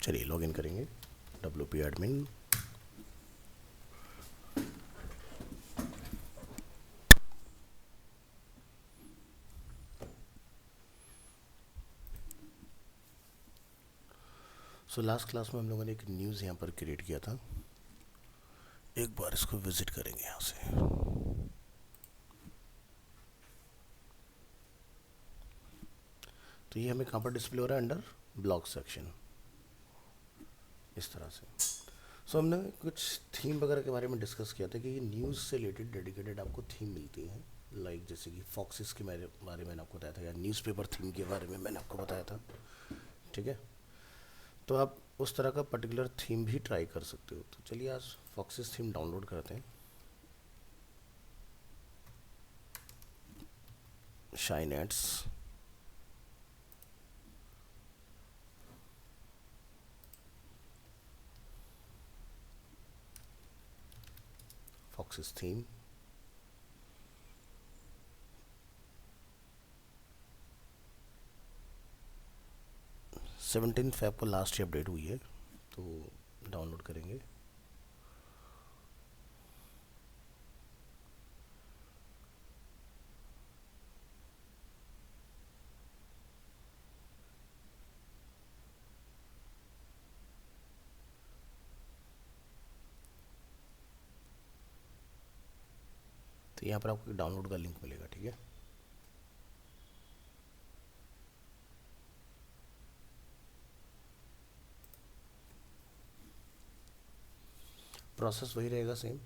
चलिए लॉगिन करेंगे WP admin. So last class में हम लोगों ने एक न्यूज़ यहाँ पर क्रिएट किया था, एक बार इसको विजिट करेंगे यहाँ से। तो ये हमें कहाँ पर डिस्प्ले हो रहा है? अंडर ब्लॉग सेक्शन, इस तरह से। सो हमने कुछ थीम वगैरह के बारे में डिस्कस किया था कि ये न्यूज़ से रिलेटेड डेडिकेटेड आपको थीम मिलती हैं, लाइक जैसे कि फॉक्सेस के बारे में मैंने आपको बताया था, या न्यूज़पेपर थीम के बारे में मैंने आपको बताया था। ठीक है, तो आप उस तरह का पर्टिकुलर थीम भी ट्राई कर सकते हो। तो चलिए आज फॉक्सेस थीम डाउनलोड करते हैं। Shine ads, foxes theme. Seventeen Feb को लास्ट ही अपडेट हुई है, तो डाउनलोड करेंगे। तो यहाँ पर आपको डाउनलोड का लिंक मिलेगा। ठीक है, प्रोसेस वही रहेगा सेम।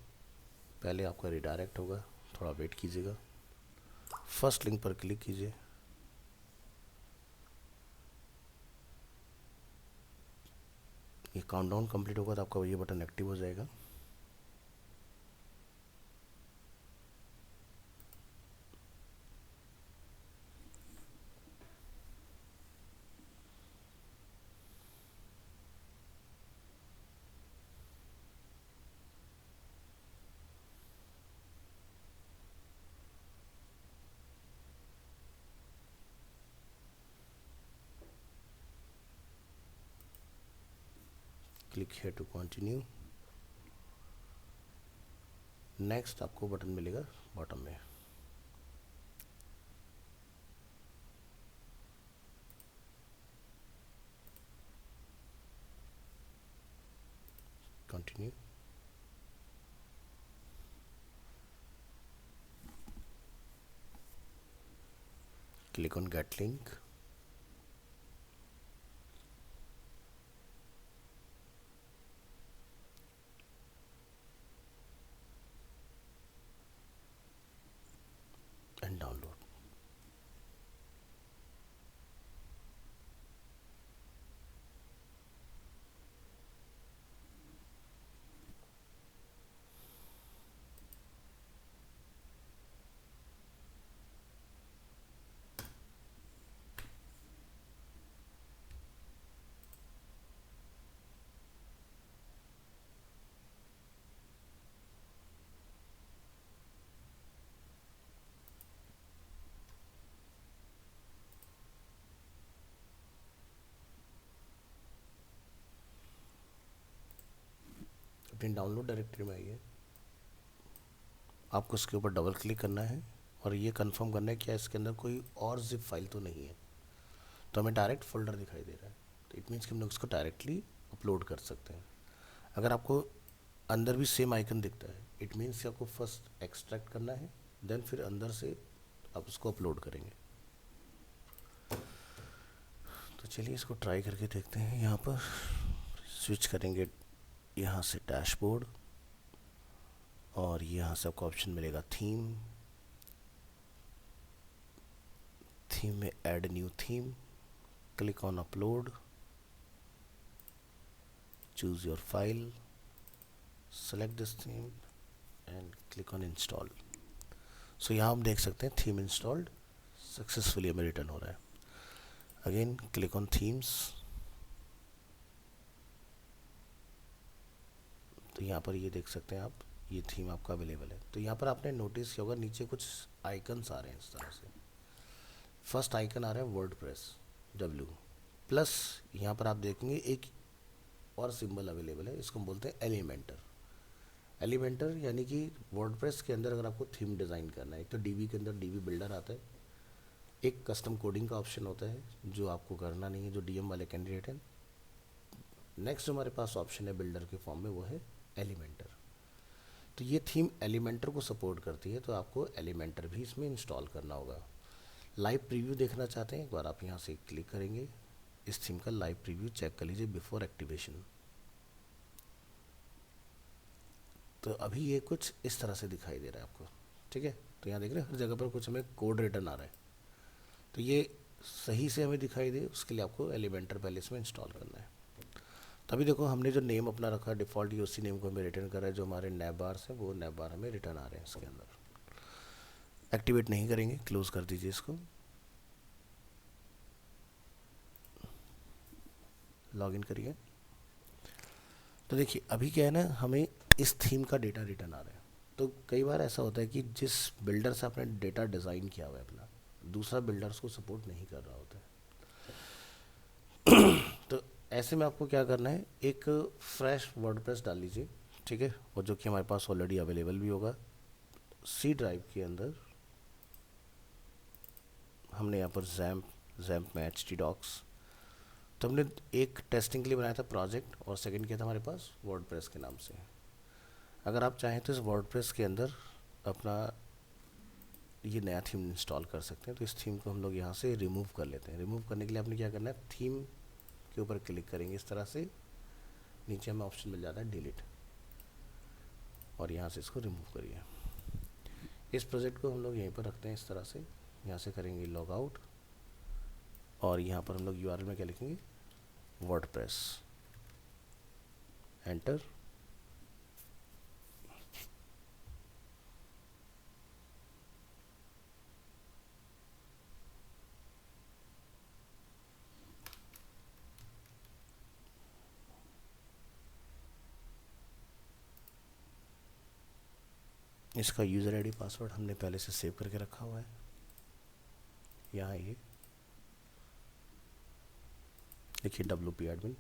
पहले आपका रिडायरेक्ट होगा, थोड़ा वेट कीजिएगा। फर्स्ट लिंक पर क्लिक कीजिए, ये काउंटडाउन कंप्लीट होगा तो आपका ये बटन एक्टिव हो जाएगा। Click here to continue. Next आपको बटन मिलेगा बॉटम में, continue. Click on get link. And download. अपनी डाउनलोड डायरेक्टरी में आइए, आपको इसके ऊपर डबल क्लिक करना है और ये कंफर्म करना है कि इसके अंदर कोई और जिप फाइल तो नहीं है। तो हमें डायरेक्ट फोल्डर दिखाई दे रहा है, तो इट मीन्स कि हम लोग इसको डायरेक्टली अपलोड कर सकते हैं। अगर आपको अंदर भी सेम आइकन दिखता है, इट मीन्स कि आपको फर्स्ट एक्सट्रैक्ट करना है, देन फिर अंदर से आप उसको अपलोड करेंगे। तो चलिए इसको ट्राई करके देखते हैं। यहाँ पर स्विच करेंगे यहाँ से डैशबोर्ड, और यहाँ से आपको ऑप्शन मिलेगा थीम। थीम में add new theme, click on upload, choose your file, select this theme and click on install. So यहाँ हम देख सकते हैं थीम इंस्टॉल्ड सक्सेसफुली हमें रिटर्न हो रहा है। Again click on themes. तो यहाँ पर ये देख सकते हैं आप, ये थीम आपका अवेलेबल है। तो यहाँ पर आपने नोटिस किया होगा नीचे कुछ आइकन्स आ रहे हैं इस तरह से। फर्स्ट आइकन आ रहा है वर्डप्रेस W प्लस, यहाँ पर आप देखेंगे एक और सिंबल अवेलेबल है, इसको हम बोलते हैं एलिमेंटर। एलिमेंटर यानी कि वर्डप्रेस के अंदर अगर आपको थीम डिज़ाइन करना है, एक तो डीबी के अंदर डीबी बिल्डर आता है, एक कस्टम कोडिंग का ऑप्शन होता है जो आपको करना नहीं है, जो डीएम वाले कैंडिडेट हैं। नेक्स्ट जो हमारे पास ऑप्शन है बिल्डर के फॉर्म में वो है एलिमेंटर। तो ये थीम एलिमेंटर को सपोर्ट करती है, तो आपको एलिमेंटर भी इसमें इंस्टॉल करना होगा। लाइव प्रीव्यू देखना चाहते हैं, एक बार आप यहाँ से क्लिक करेंगे, इस थीम का लाइव प्रीव्यू चेक कर लीजिए बिफोर एक्टिवेशन। तो अभी ये कुछ इस तरह से दिखाई दे रहा है आपको, ठीक है। तो यहाँ देख रहे हैं हर जगह पर कुछ हमें कोड रिटर्न आ रहा है, तो ये सही से हमें दिखाई दे उसके लिए आपको एलिमेंटर पहले इसमें इंस्टॉल करना है। तभी देखो हमने जो नेम अपना रखा है डिफ़ॉल्ट, उसी नेम को हमें रिटर्न कर रहा है, जो हमारे नैब बार्स हैं वो नैब बार हमें रिटर्न आ रहे हैं इसके अंदर। एक्टिवेट नहीं करेंगे, क्लोज कर दीजिए इसको, लॉगिन करिए। तो देखिए अभी क्या है ना, हमें इस थीम का डेटा रिटर्न आ रहा है। तो कई बार ऐसा होता है कि जिस बिल्डर से आपने डेटा डिज़ाइन किया हुआ है अपना, दूसरा बिल्डर उसको सपोर्ट नहीं कर रहा होता है। तो ऐसे में आपको क्या करना है, एक फ्रेश वर्डप्रेस डाल लीजिए, ठीक है, और जो कि हमारे पास ऑलरेडी अवेलेबल भी होगा। सी ड्राइव के अंदर हमने यहाँ पर जैम्प में htdocs, तो हमने एक टेस्टिंग के लिए बनाया था प्रोजेक्ट, और सेकंड किया था हमारे पास वर्डप्रेस के नाम से। अगर आप चाहें तो इस वर्डप्रेस के अंदर अपना ये नया थीम इंस्टॉल कर सकते हैं। तो इस थीम को हम लोग यहाँ से रिमूव कर लेते हैं। रिमूव करने के लिए आपने क्या करना है, थीम के ऊपर क्लिक करेंगे इस तरह से, नीचे हमें ऑप्शन मिल जाता है डिलीट, और यहाँ से इसको रिमूव करिए। इस प्रोजेक्ट को हम लोग यहीं पर रखते हैं इस तरह से, यहाँ से करेंगे लॉग आउट, और यहाँ पर हम लोग यूआरएल में क्या लिखेंगे, वर्डप्रेस, एंटर। इसका यूज़र आईडी पासवर्ड हमने पहले से सेव करके रखा हुआ है। यहाँ ये देखिए WP admin,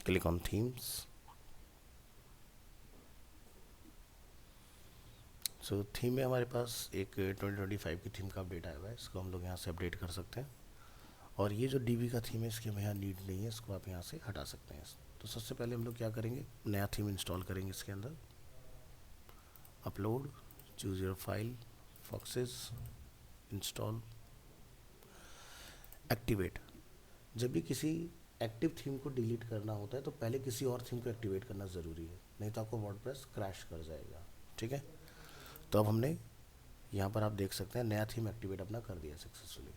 click on themes. So theme में हमारे पास एक 2025 की थीम का अपडेट आया हुआ है, इसको हम लोग यहाँ से अपडेट कर सकते हैं। और ये जो डीबी का थीम है इसकी हमें यहाँ नीड नहीं है, इसको आप यहाँ से हटा सकते हैं। तो सबसे पहले हम लोग क्या करेंगे, नया थीम इंस्टॉल करेंगे इसके अंदर। Upload, choose your file, foxes, install, activate. जब भी किसी एक्टिव थीम को डिलीट करना होता है तो पहले किसी और थीम को एक्टिवेट करना ज़रूरी है, नहीं तो आपको वर्डप्रेस क्रैश कर जाएगा, ठीक है। तो अब हमने यहाँ पर आप देख सकते हैं नया थीम एक्टिवेट अपना कर दिया सक्सेसफुली।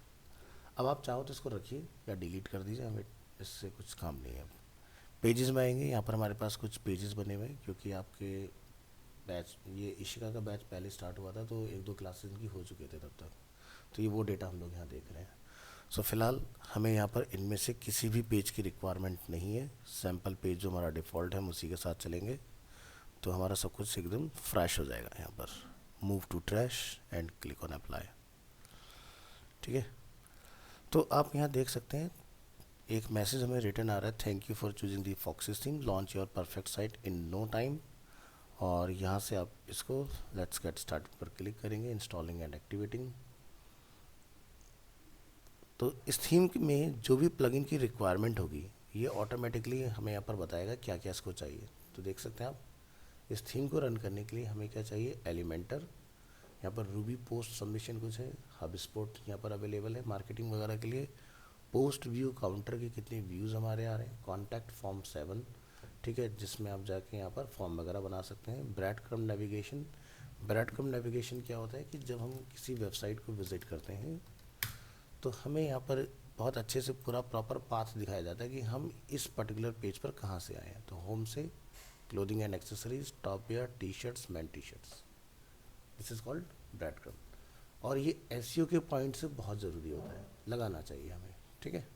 अब आप चाहो तो इसको रखिए या डिलीट कर दीजिए, हमें इससे कुछ काम नहीं है। अब पेजेस में आएंगे, यहाँ पर हमारे पास कुछ पेजेस बने हुए हैं, क्योंकि आपके बैच, ये इशिका का बैच पहले स्टार्ट हुआ था तो 1-2 क्लासेस इनकी हो चुके थे तब तक, तो ये वो डेटा हम लोग यहाँ देख रहे हैं। सो फिलहाल हमें यहाँ पर इनमें से किसी भी पेज की रिक्वायरमेंट नहीं है, सैम्पल पेज जो हमारा डिफ़ॉल्ट है हम उसी के साथ चलेंगे, तो हमारा सब कुछ एकदम फ्रेश हो जाएगा। यहाँ पर move to trash and click on apply, ठीक है। तो आप यहाँ देख सकते हैं एक मैसेज हमें रिटर्न आ रहा है, thank you for choosing the foxes theme, launch your perfect site in no time. और यहाँ से आप इसको लेट्स गेट स्टार्ट पर क्लिक करेंगे, इंस्टॉलिंग एंड एक्टिवेटिंग। तो इस थीम में जो भी प्लगइन की रिक्वायरमेंट होगी ये ऑटोमेटिकली हमें यहाँ पर बताएगा क्या क्या इसको चाहिए। तो देख सकते हैं आप, इस थीम को रन करने के लिए हमें क्या चाहिए, एलिमेंटर, यहाँ पर रूबी पोस्ट सबमिशन कुछ है, हब स्पॉट यहाँ पर अवेलेबल है मार्केटिंग वगैरह के लिए, पोस्ट व्यू काउंटर के कितने व्यूज़ हमारे आ रहे हैं, कॉन्टैक्ट फॉर्म 7, ठीक है, जिसमें आप जाके यहाँ पर फॉर्म वगैरह बना सकते हैं। Bread crumb navigation, bread crumb navigation क्या होता है कि जब हम किसी वेबसाइट को विज़िट करते हैं तो हमें यहाँ पर बहुत अच्छे से पूरा प्रॉपर पाथ दिखाया जाता है कि हम इस पर्टिकुलर पेज पर कहाँ से आए हैं। तो होम से clothing and accessories, top wear, T shirts, man T shirts, this is called bread crumb. और ये एसईओ के पॉइंट से बहुत ज़रूरी होता है, लगाना चाहिए हमें, ठीक है।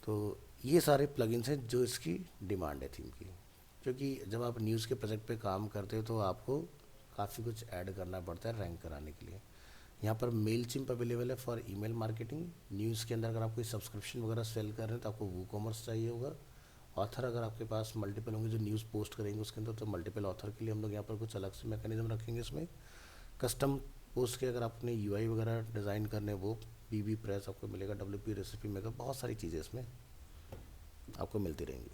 तो ये सारे प्लगइन्स हैं जो इसकी डिमांड है थीम की, क्योंकि जब आप न्यूज़ के प्रोजेक्ट पे काम करते हो तो आपको काफ़ी कुछ ऐड करना पड़ता है रैंक कराने के लिए। यहाँ पर मेल चिम्प अवेलेबल है फॉर ईमेल मार्केटिंग। न्यूज़ के अंदर अगर आप कोई सब्सक्रिप्शन वगैरह सेल कर रहे हैं तो आपको वो कॉमर्स चाहिए होगा। ऑथर अगर आपके पास मल्टीपल होंगे जो न्यूज़ पोस्ट करेंगे उसके अंदर, तो मल्टीपल ऑथर के लिए हम लोग यहाँ पर कुछ अलग से मैकेनिज्म रखेंगे इसमें। कस्टम पोस्ट के अगर आपने यूआई वगैरह डिज़ाइन करने, वो बीबी प्रेस आपको मिलेगा, डब्ल्यूपी रेसिपी मेकर, बहुत सारी चीज़ें इसमें आपको मिलती रहेंगी।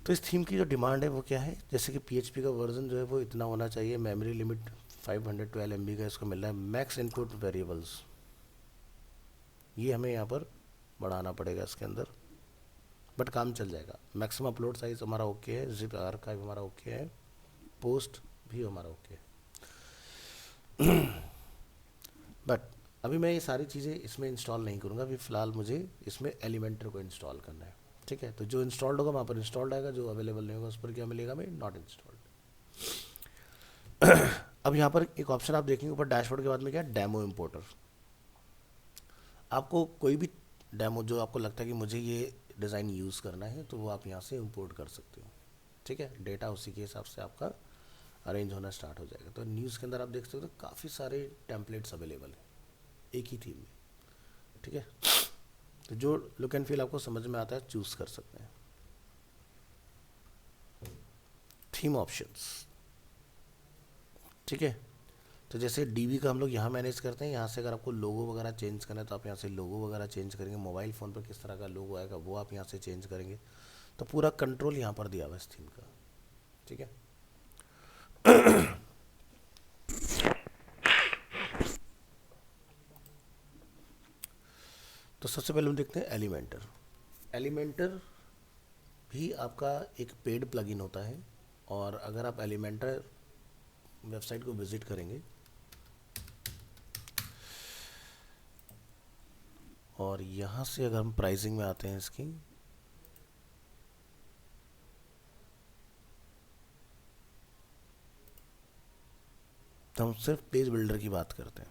तो इस थीम की जो डिमांड है वो क्या है, जैसे कि पीएचपी का वर्जन जो है वो इतना होना चाहिए, मेमोरी लिमिट 512 MB का इसको मिल रहा है, मैक्स इनपुट वेरिएबल्स ये हमें यहाँ पर बढ़ाना पड़ेगा इसके अंदर, बट काम चल जाएगा। मैक्सिमम अपलोड साइज हमारा ओके है, जिप आर्काइव हमारा ओके है, पोस्ट भी हमारा ओके है। बट अभी मैं ये सारी चीज़ें इसमें इंस्टॉल नहीं करूँगा, अभी फ़िलहाल मुझे इसमें एलिमेंटर को इंस्टॉल करना है, ठीक है। तो जो इंस्टॉल्ड होगा वहाँ पर इंस्टॉल्ड आएगा, जो अवेलेबल नहीं होगा उस पर क्या मिलेगा हमें, नॉट इंस्टॉल्ड। अब यहाँ पर एक ऑप्शन आप देखेंगे ऊपर डैशबोर्ड के बाद में क्या है, डेमो इम्पोर्टर। आपको कोई भी डेमो जो आपको लगता है कि मुझे ये डिज़ाइन यूज़ करना है तो वो आप यहाँ से इंपोर्ट कर सकते हो, ठीक है। डेटा उसी के हिसाब से आपका अरेंज होना स्टार्ट हो जाएगा। तो न्यूज़ के अंदर आप देख सकते हो काफ़ी सारे टेम्पलेट्स अवेलेबल हैं एक ही थीम में, ठीक है। तो जो लुक एंड फील आपको समझ में आता है चूज़ कर सकते हैं। थीम ऑप्शंस, ठीक है। तो जैसे डीबी का हम लोग यहाँ मैनेज करते हैं, यहाँ से अगर आपको लोगो वगैरह चेंज करना है तो आप यहाँ से लोगो वगैरह चेंज करेंगे, मोबाइल फ़ोन पर किस तरह का लोगो आएगा वो आप यहाँ से चेंज करेंगे। तो पूरा कंट्रोल यहाँ पर दिया हुआ है इस थीम का, ठीक है। तो सबसे पहले हम देखते हैं एलिमेंटर। एलिमेंटर भी आपका एक पेड प्लगइन होता है, और अगर आप एलिमेंटर वेबसाइट को विज़िट करेंगे और यहाँ से अगर हम प्राइसिंग में आते हैं इसकी, तो हम सिर्फ पेज बिल्डर की बात करते हैं।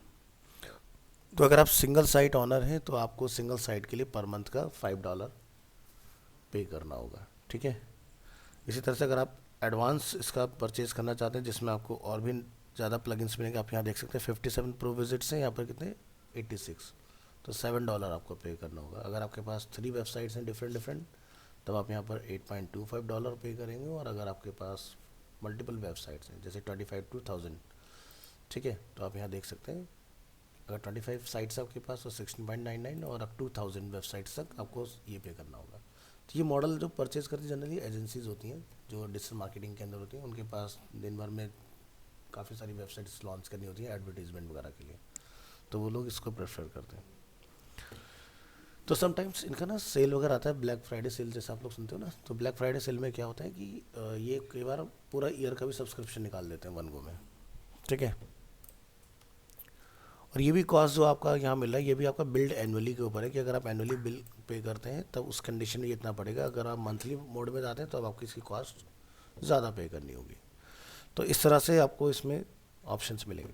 तो अगर आप सिंगल साइट ऑनर हैं तो आपको सिंगल साइट के लिए पर मंथ का $5 पे करना होगा, ठीक है। इसी तरह से अगर आप एडवांस इसका परचेज़ करना चाहते हैं जिसमें आपको और भी ज़्यादा प्लगइन्स मिलेंगे, आप यहाँ देख सकते हैं 57 प्रो विजिट्स हैं, यहाँ पर कितने 86, तो $7 आपको पे करना होगा। अगर आपके पास 3 वेबसाइट्स हैं डिफरेंट डिफरेंट, तब आप यहाँ पर $8.25 पे करेंगे। और अगर आपके पास मल्टीपल वेबसाइट्स हैं जैसे 25 to 1000, ठीक है, तो आप यहाँ देख सकते हैं अगर 25 साइट्स आपके पास तो 16.99, और अप टू 1000 वेबसाइट्स तक आपको ये पे करना होगा। तो ये मॉडल जो परचेज़ करती जनरली एजेंसीज होती हैं जो डिजिटल मार्केटिंग के अंदर होती हैं, उनके पास दिन भर में काफ़ी सारी वेबसाइट्स लॉन्च करनी होती है एडवर्टीजमेंट वगैरह के लिए, तो वो लोग इसको प्रेफर करते हैं। तो समटाइम्स इनका ना सेल वगैरह आता है, ब्लैक फ्राइडे सेल जैसे आप लोग सुनते हो ना, तो ब्लैक फ्राइडे सेल में क्या होता है कि ये कई बार पूरा ईयर का भी सब्सक्रिप्शन निकाल देते हैं वन गो में, ठीक है। और ये भी कॉस्ट जो आपका यहाँ मिल रहा है ये भी आपका बिल्ड एनुअली के ऊपर है कि अगर आप एनुअली बिल पे करते हैं तब उस कंडीशन में ये इतना पड़ेगा, अगर आप मंथली मोड में जाते हैं तो अब आपकी इसकी कॉस्ट ज़्यादा पे करनी होगी। तो इस तरह से आपको इसमें ऑप्शंस मिलेंगे।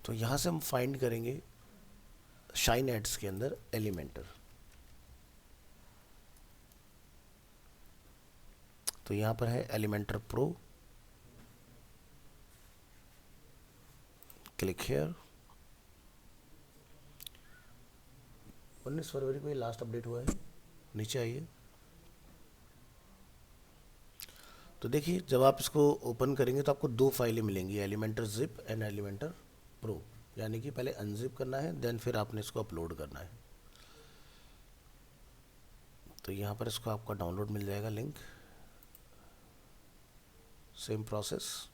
तो यहाँ से हम फाइंड करेंगे शाइन एड्स के अंदर एलिमेंटर। तो यहाँ पर है एलिमेंटर प्रो, क्लिक हेयर। 19 फरवरी को ये लास्ट अपडेट हुआ है, नीचे आइए। तो देखिए जब आप इसको ओपन करेंगे तो आपको 2 फाइलें मिलेंगी, Elementor zip and Elementor pro, यानी कि पहले अनजिप करना है देन फिर आपने इसको अपलोड करना है। तो यहाँ पर इसको आपका डाउनलोड मिल जाएगा link, same process.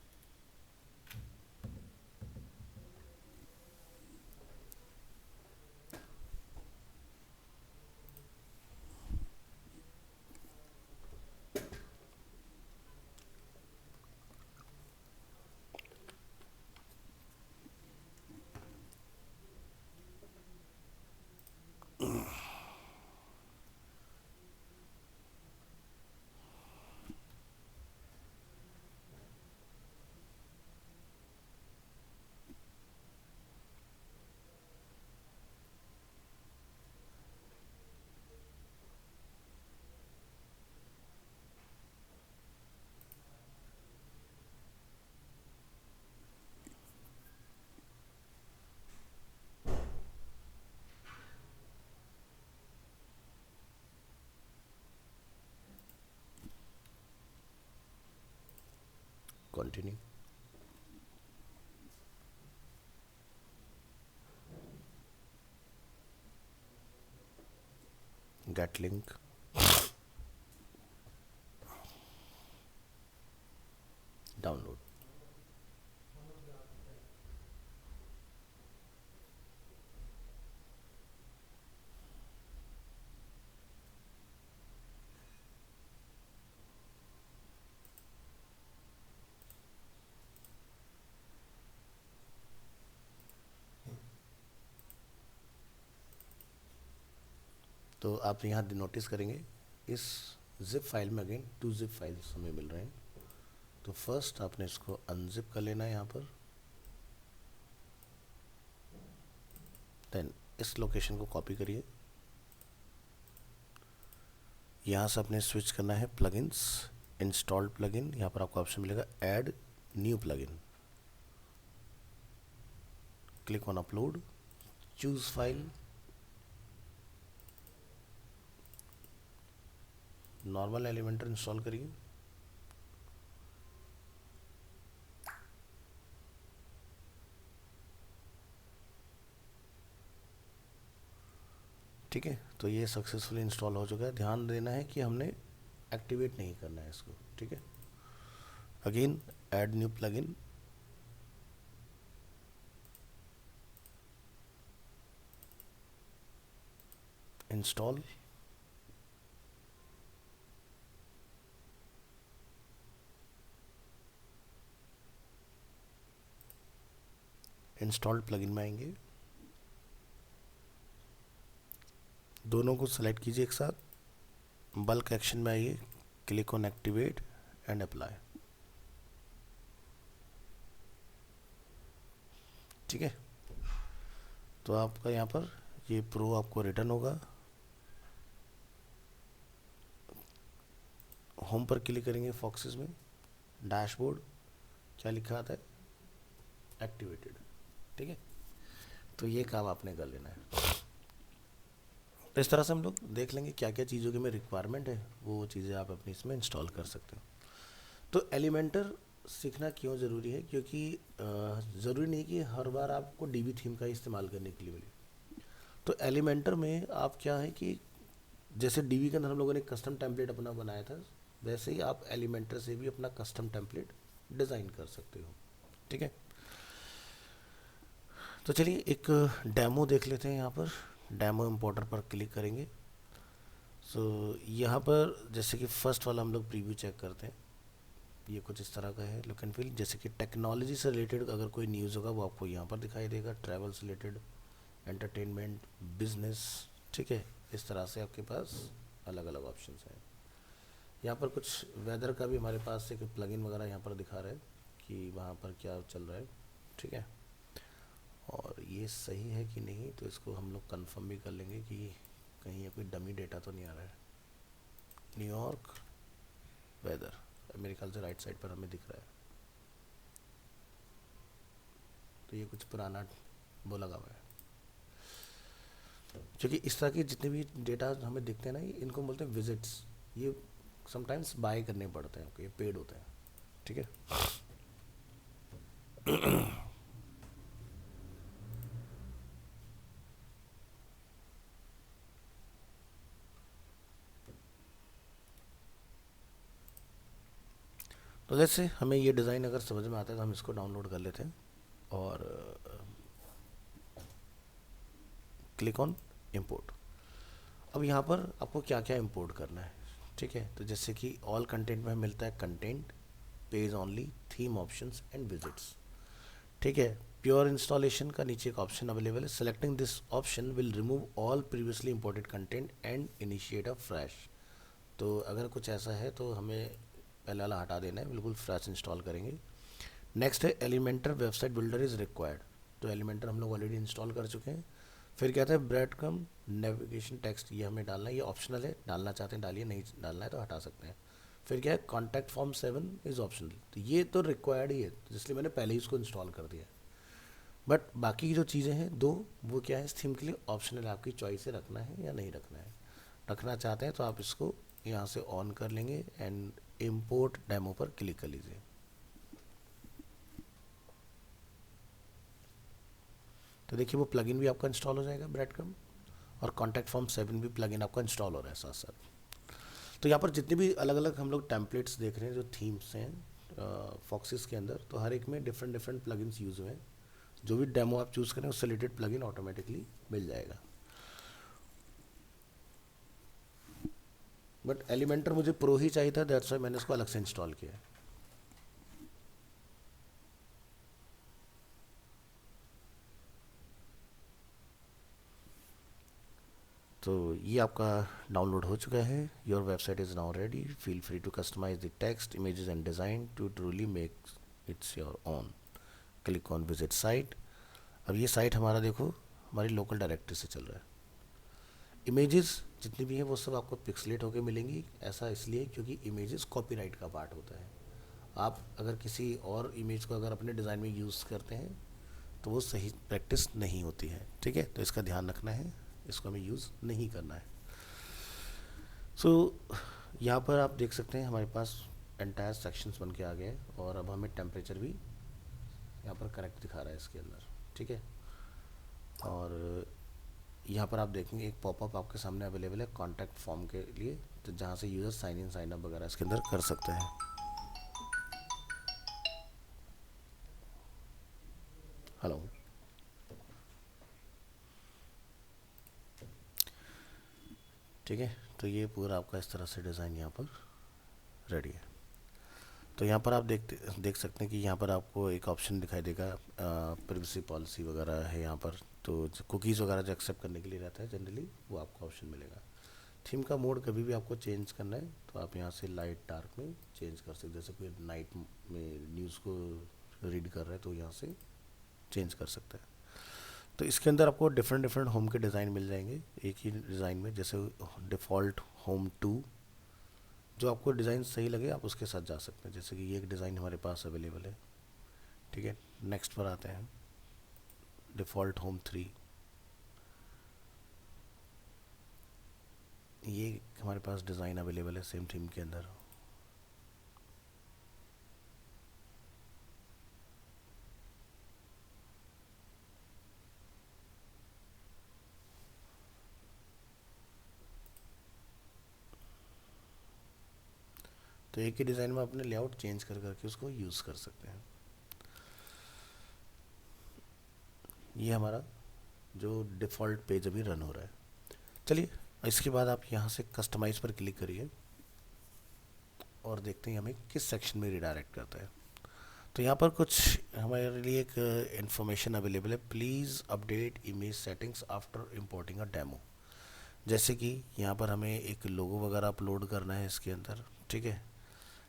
Continue. Gate link, download. तो आप यहाँ नोटिस करेंगे इस जिप फाइल में अगेन 2 जिप फाइल्स हमें मिल रहे हैं। तो फर्स्ट आपने इसको अनजिप कर लेना है यहाँ पर, देन इस लोकेशन को कॉपी करिए, यहाँ से आपने स्विच करना है प्लगइन्स, इंस्टॉल्ड प्लगइन, यहाँ पर आपको ऑप्शन मिलेगा add new plugin, click on upload, choose file, normal Elementor install करिए, ठीक है। तो ये सक्सेसफुली इंस्टॉल हो चुका है। ध्यान देना है कि हमने एक्टिवेट नहीं करना है इसको, ठीक है। Again add new plugin, install, installed plugin में आएंगे, दोनों को सेलेक्ट कीजिए एक साथ, बल्क एक्शन में आइए, click on activate and apply, ठीक है। तो आपका यहाँ पर ये प्रो आपको रिटर्न होगा। होम पर क्लिक करेंगे फॉक्सेस में, डैशबोर्ड, क्या लिखा आता है, एक्टिवेटेड, ठीक है। तो ये काम आपने कर लेना है। तो इस तरह से हम लोग देख लेंगे क्या क्या चीज़ों की में रिक्वायरमेंट है, वो चीज़ें आप अपनी इसमें इंस्टॉल कर सकते हो। तो एलिमेंटर सीखना क्यों ज़रूरी है, क्योंकि ज़रूरी नहीं कि हर बार आपको डीबी थीम का इस्तेमाल करने के लिए मिले। तो एलिमेंटर में आप क्या है कि जैसे डीबी के अंदर हम लोगों ने कस्टम टेम्पलेट अपना बनाया था, वैसे ही आप एलिमेंटर से भी अपना कस्टम टेम्पलेट डिज़ाइन कर सकते हो, ठीक है। तो चलिए एक डेमो देख लेते हैं। यहाँ पर डेमो इम्पोर्टर पर क्लिक करेंगे। सो यहाँ पर जैसे कि फर्स्ट वाला हम लोग प्रीव्यू चेक करते हैं, ये कुछ इस तरह का है लुक एंड फील। जैसे कि टेक्नोलॉजी से रिलेटेड अगर कोई न्यूज़ होगा वो आपको यहाँ पर दिखाई देगा, ट्रैवल से रिलेटेड, एंटरटेनमेंट, बिजनेस, ठीक है। इस तरह से आपके पास अलग अलग ऑप्शंस हैं। यहाँ पर कुछ वेदर का भी हमारे पास एक प्लगइन वगैरह यहाँ पर दिखा रहा है कि वहाँ पर क्या चल रहा है, ठीक है। और ये सही है कि नहीं, तो इसको हम लोग कंफर्म भी कर लेंगे कि कहीं ये कोई डमी डेटा तो नहीं आ रहा है। न्यूयॉर्क वेदर मेरे ख्याल से राइट साइड पर हमें दिख रहा है, तो ये कुछ पुराना वो लगा हुआ है। क्योंकि इस तरह के जितने भी डेटा हमें दिखते हैं ना, इनको बोलते हैं विजिट्स। ये समटाइम्स बाय करने पड़ते हैं, ये पेड होते हैं, ठीक है। तो जैसे हमें ये डिज़ाइन अगर समझ में आता है तो हम इसको डाउनलोड कर लेते हैं और क्लिक ऑन इंपोर्ट। अब यहाँ पर आपको क्या क्या इंपोर्ट करना है, ठीक है। तो जैसे कि ऑल कंटेंट में मिलता है content, page only, theme options and visits, ठीक है। प्योर इंस्टॉलेशन का नीचे एक ऑप्शन अवेलेबल है, selecting this option will remove all previously imported content and initiate a fresh. तो अगर कुछ ऐसा है तो हमें पहले वाला हटा देना है, बिल्कुल फ्रेश इंस्टॉल करेंगे। नेक्स्ट है Elementor website builder is required. तो एलिमेंटर हम लोग ऑलरेडी इंस्टॉल कर चुके हैं। फिर क्या था, ब्रेड कम नेविगेशन टेक्स्ट, ये हमें डालना है, ये ऑप्शनल है, डालना चाहते हैं डालिए, नहीं डालना है तो हटा सकते हैं। फिर क्या है, कॉन्टैक्ट फॉर्म 7 इज़ ऑप्शनल, तो ये तो रिक्वायर्ड ही है, इसलिए मैंने पहले ही इसको इंस्टॉल कर दिया है। बट बाकी की जो चीज़ें हैं दो, वो क्या है, इस थीम के लिए ऑप्शनल है, आपकी चॉइस है रखना है या नहीं रखना है। रखना चाहते हैं तो आप इसको यहाँ से ऑन कर लेंगे एंड इम्पोर्ट डेमो पर क्लिक कर लीजिए। तो देखिए वो प्लगइन भी आपका इंस्टॉल हो जाएगा ब्रेडक्रम्ब, और कॉन्टैक्ट फॉर्म 7 भी प्लगइन आपका इंस्टॉल हो रहा है साथ साथ। तो यहाँ पर जितने भी अलग अलग हम लोग टेम्पलेट्स देख रहे हैं जो थीम्स हैं फॉक्सिस के अंदर, तो हर एक में डिफरेंट डिफरेंट प्लगइन्स यूज़ हुए हैं। जो भी डेमो आप चूज़ करें उससे रिलेटेड प्लगइन ऑटोमेटिकली मिल जाएगा। बट एलिमेंटर मुझे प्रो ही चाहिए था, दैट्स वाई मैंने इसको अलग से इंस्टॉल किया है। तो ये आपका डाउनलोड हो चुका है। Your website is now ready, feel free to customize the text, images and design to truly make its your own. Click on visit site. अब ये साइट हमारा देखो हमारी लोकल डायरेक्टरी से चल रहा है। इमेजेस जितनी भी हैं वो सब आपको पिक्सलेट होकर मिलेंगी। ऐसा इसलिए क्योंकि इमेजेस कॉपीराइट का पार्ट होता है। आप अगर किसी और इमेज को अगर अपने डिज़ाइन में यूज़ करते हैं तो वो सही प्रैक्टिस नहीं होती है, ठीक है। तो इसका ध्यान रखना है, इसको हमें यूज़ नहीं करना है। सो यहाँ पर आप देख सकते हैं हमारे पास एंटायर सेक्शंस बन के आ गए, और अब हमें टेम्परेचर भी यहाँ पर करेक्ट दिखा रहा है इसके अंदर, ठीक है। और यहाँ पर आप देखेंगे एक पॉपअप आपके सामने अवेलेबल है कॉन्टैक्ट फॉर्म के लिए, तो जहाँ से user sign in sign up वगैरह इसके अंदर कर सकते हैं। हेलो, ठीक है। तो ये पूरा आपका इस तरह से डिज़ाइन यहाँ पर रेडी है। तो यहाँ पर आप देख सकते हैं कि यहाँ पर आपको एक ऑप्शन दिखाई देगा, प्रिवेसी पॉलिसी वगैरह है यहाँ पर। तो कुकीज़ वगैरह जो एक्सेप्ट करने के लिए रहता है जनरली, वो आपको ऑप्शन मिलेगा। थीम का मोड कभी भी आपको चेंज करना है तो आप यहाँ से लाइट डार्क में चेंज कर सकते हैं। जैसे कोई नाइट में न्यूज़ को रीड कर रहा है तो यहाँ से चेंज कर सकता है। तो इसके अंदर आपको डिफरेंट डिफरेंट होम के डिज़ाइन मिल जाएंगे एक ही डिज़ाइन में। जैसे डिफ़ॉल्ट होम 2, जो आपको डिज़ाइन सही लगे आप उसके साथ जा सकते हैं। जैसे कि ये एक डिज़ाइन हमारे पास अवेलेबल है, ठीक है। नेक्स्ट पर आते हैं, डिफ़ॉल्ट होम 3। ये हमारे पास डिज़ाइन अवेलेबल है सेम थीम के अंदर। तो एक ही डिज़ाइन में अपने लेआउट चेंज कर करके उसको यूज़ कर सकते हैं। ये हमारा जो डिफ़ॉल्ट पेज अभी रन हो रहा है। चलिए इसके बाद आप यहाँ से कस्टमाइज़ पर क्लिक करिए और देखते हैं हमें किस सेक्शन में रिडायरेक्ट करता है। तो यहाँ पर कुछ हमारे लिए एक इन्फॉर्मेशन अवेलेबल है, please update image settings after importing a demo. जैसे कि यहाँ पर हमें एक लोगो वगैरह अपलोड करना है इसके अंदर, ठीक है।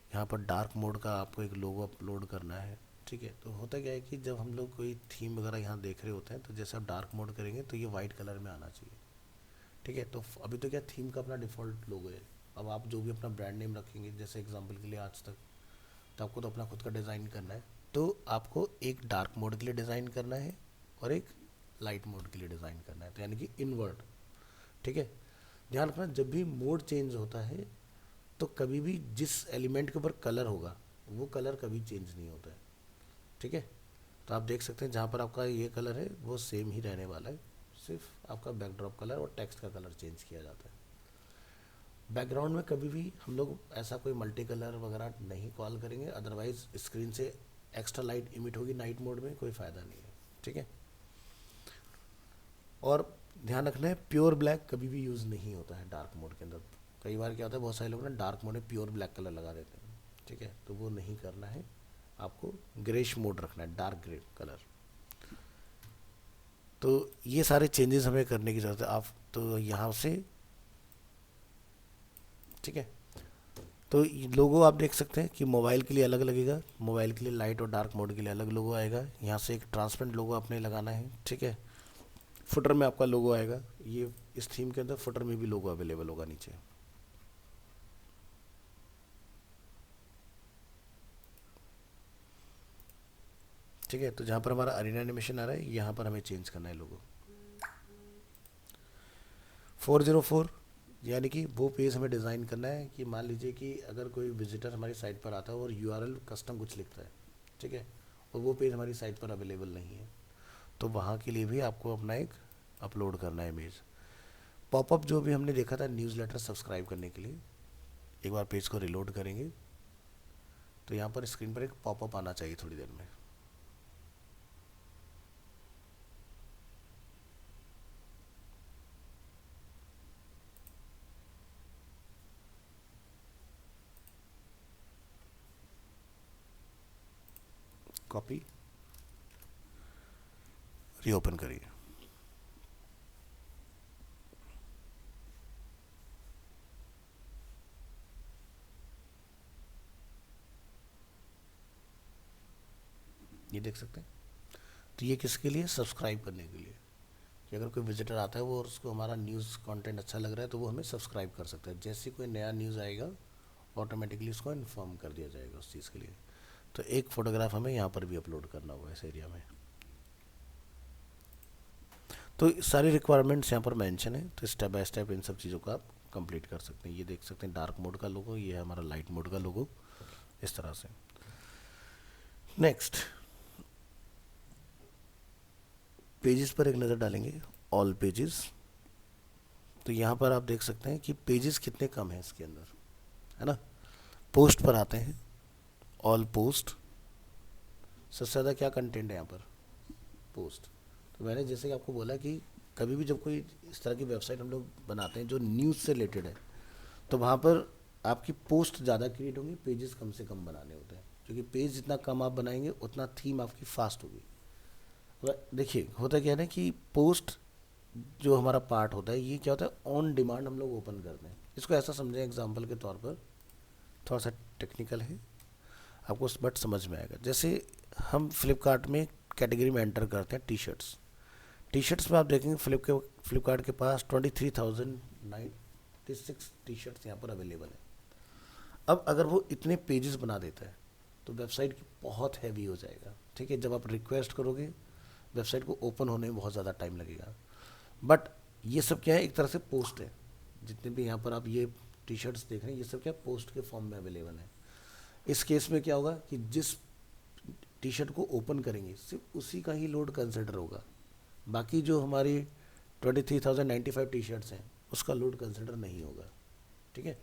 यहाँ पर डार्क मोड का आपको एक लोगो अपलोड करना है, ठीक है। तो होता क्या है कि जब हम लोग कोई थीम वगैरह यहाँ देख रहे होते हैं तो जैसे आप डार्क मोड करेंगे तो ये वाइट कलर में आना चाहिए, ठीक है। तो अभी तो क्या थीम का अपना डिफ़ॉल्ट लोगो है। अब आप जो भी अपना ब्रांड नेम रखेंगे, जैसे एग्जांपल के लिए आज तक, तो आपको तो अपना खुद का डिज़ाइन करना है। तो आपको एक डार्क मोड के लिए डिज़ाइन करना है और एक लाइट मोड के लिए डिज़ाइन करना है, तो यानी कि इनवर्ट, ठीक है। ध्यान रखना जब भी मोड चेंज होता है तो कभी भी जिस एलिमेंट के ऊपर कलर होगा वो कलर कभी चेंज नहीं होता है, ठीक है। तो आप देख सकते हैं जहाँ पर आपका ये कलर है वो सेम ही रहने वाला है, सिर्फ आपका बैकड्रॉप कलर और टेक्स्ट का कलर चेंज किया जाता है। बैकग्राउंड में कभी भी हम लोग ऐसा कोई मल्टी कलर वगैरह नहीं कॉल करेंगे, अदरवाइज स्क्रीन से एक्स्ट्रा लाइट इमिट होगी नाइट मोड में, कोई फ़ायदा नहीं है, ठीक है। और ध्यान रखना है प्योर ब्लैक कभी भी यूज़ नहीं होता है डार्क मोड के अंदर। कई बार क्या होता है बहुत सारे लोग ना डार्क मोड में प्योर ब्लैक कलर लगा देते हैं, ठीक है। तो वो नहीं करना है, आपको ग्रेश मोड रखना है, डार्क ग्रे कलर। तो ये सारे चेंजेस हमें करने की ज़रूरत है। आप तो यहाँ से, ठीक है। तो लोगो आप देख सकते हैं कि मोबाइल के लिए अलग लगेगा, मोबाइल के लिए लाइट और डार्क मोड के लिए अलग लोगो आएगा। यहाँ से एक ट्रांसपेरेंट लोगो आपने लगाना है, ठीक है। फुटर में आपका लोगो आएगा, ये इस थीम के अंदर फुटर में भी लोगो अवेलेबल होगा नीचे, ठीक है। तो जहाँ पर हमारा अरीना एनिमेशन आ रहा है यहाँ पर हमें चेंज करना है लोगो 404, यानी कि वो पेज हमें डिज़ाइन करना है कि मान लीजिए कि अगर कोई विजिटर हमारी साइट पर आता है और यूआरएल कस्टम कुछ लिखता है, ठीक है, और वो पेज हमारी साइट पर अवेलेबल नहीं है, तो वहाँ के लिए भी आपको अपना एक अपलोड करना है इमेज। पॉपअप जो भी हमने देखा था न्यूज़लेटर सब्सक्राइब करने के लिए, एक बार पेज को रिलोड करेंगे तो यहाँ पर स्क्रीन पर एक पॉपअप आना चाहिए थोड़ी देर में। कॉपी, रीओपन करिए। ये देख सकते हैं। तो ये किसके लिए? सब्सक्राइब करने के लिए, कि अगर कोई विजिटर आता है वो और उसको हमारा न्यूज़ कंटेंट अच्छा लग रहा है तो वो हमें सब्सक्राइब कर सकता है। जैसे कोई नया न्यूज़ आएगा ऑटोमेटिकली उसको इन्फॉर्म कर दिया जाएगा उस चीज़ के लिए। तो एक फ़ोटोग्राफ हमें यहाँ पर भी अपलोड करना होगा इस एरिया में। तो सारी रिक्वायरमेंट्स यहाँ पर मेंशन है, तो स्टेप बाय स्टेप इन सब चीज़ों को आप कंप्लीट कर सकते हैं। ये देख सकते हैं डार्क मोड का लोगो, ये है हमारा लाइट मोड का लोगो, इस तरह से। नेक्स्ट पेजेस पर एक नज़र डालेंगे, ऑल पेजेस। तो यहाँ पर आप देख सकते हैं कि पेजेस कितने कम हैं इसके अंदर, है ना। पोस्ट पर आते हैं, ऑल पोस्ट। सबसे ज़्यादा क्या कंटेंट है यहाँ पर? पोस्ट। तो मैंने जैसे कि आपको बोला कि कभी भी जब कोई इस तरह की वेबसाइट हम लोग बनाते हैं जो न्यूज़ से रिलेटेड है, तो वहाँ पर आपकी पोस्ट ज़्यादा क्रिएट होंगी, पेजेस कम से कम बनाने होते हैं, क्योंकि पेज जितना कम आप बनाएंगे उतना थीम आपकी फास्ट होगी। देखिए होता क्या है ना कि पोस्ट जो हमारा पार्ट होता है ये क्या होता है, ऑन डिमांड हम लोग ओपन करते हैं। इसको ऐसा समझें एग्जांपल के तौर पर, थोड़ा सा टेक्निकल है आपको बट समझ में आएगा। जैसे हम फ्लिपकार्ट में कैटेगरी में एंटर करते हैं टी शर्ट्स। टी शर्ट्स में आप देखेंगे फ्लिपकार्ट के पास 23,096 टी शर्ट्स यहाँ पर अवेलेबल है। अब अगर वो इतने पेजेस बना देता है तो वेबसाइट की बहुत हैवी हो जाएगा, ठीक है। जब आप रिक्वेस्ट करोगे वेबसाइट को ओपन होने में बहुत ज़्यादा टाइम लगेगा। बट ये सब क्या है, एक तरह से पोस्ट है। जितने भी यहाँ पर आप ये टी शर्ट्स देख रहे हैं ये सब क्या पोस्ट के फॉर्म में अवेलेबल है। इस केस में क्या होगा कि जिस टी शर्ट को ओपन करेंगे सिर्फ उसी का ही लोड कंसिडर होगा, बाकी जो हमारी 23,095 टी शर्ट्स हैं उसका लोड कंसिडर नहीं होगा, ठीक है।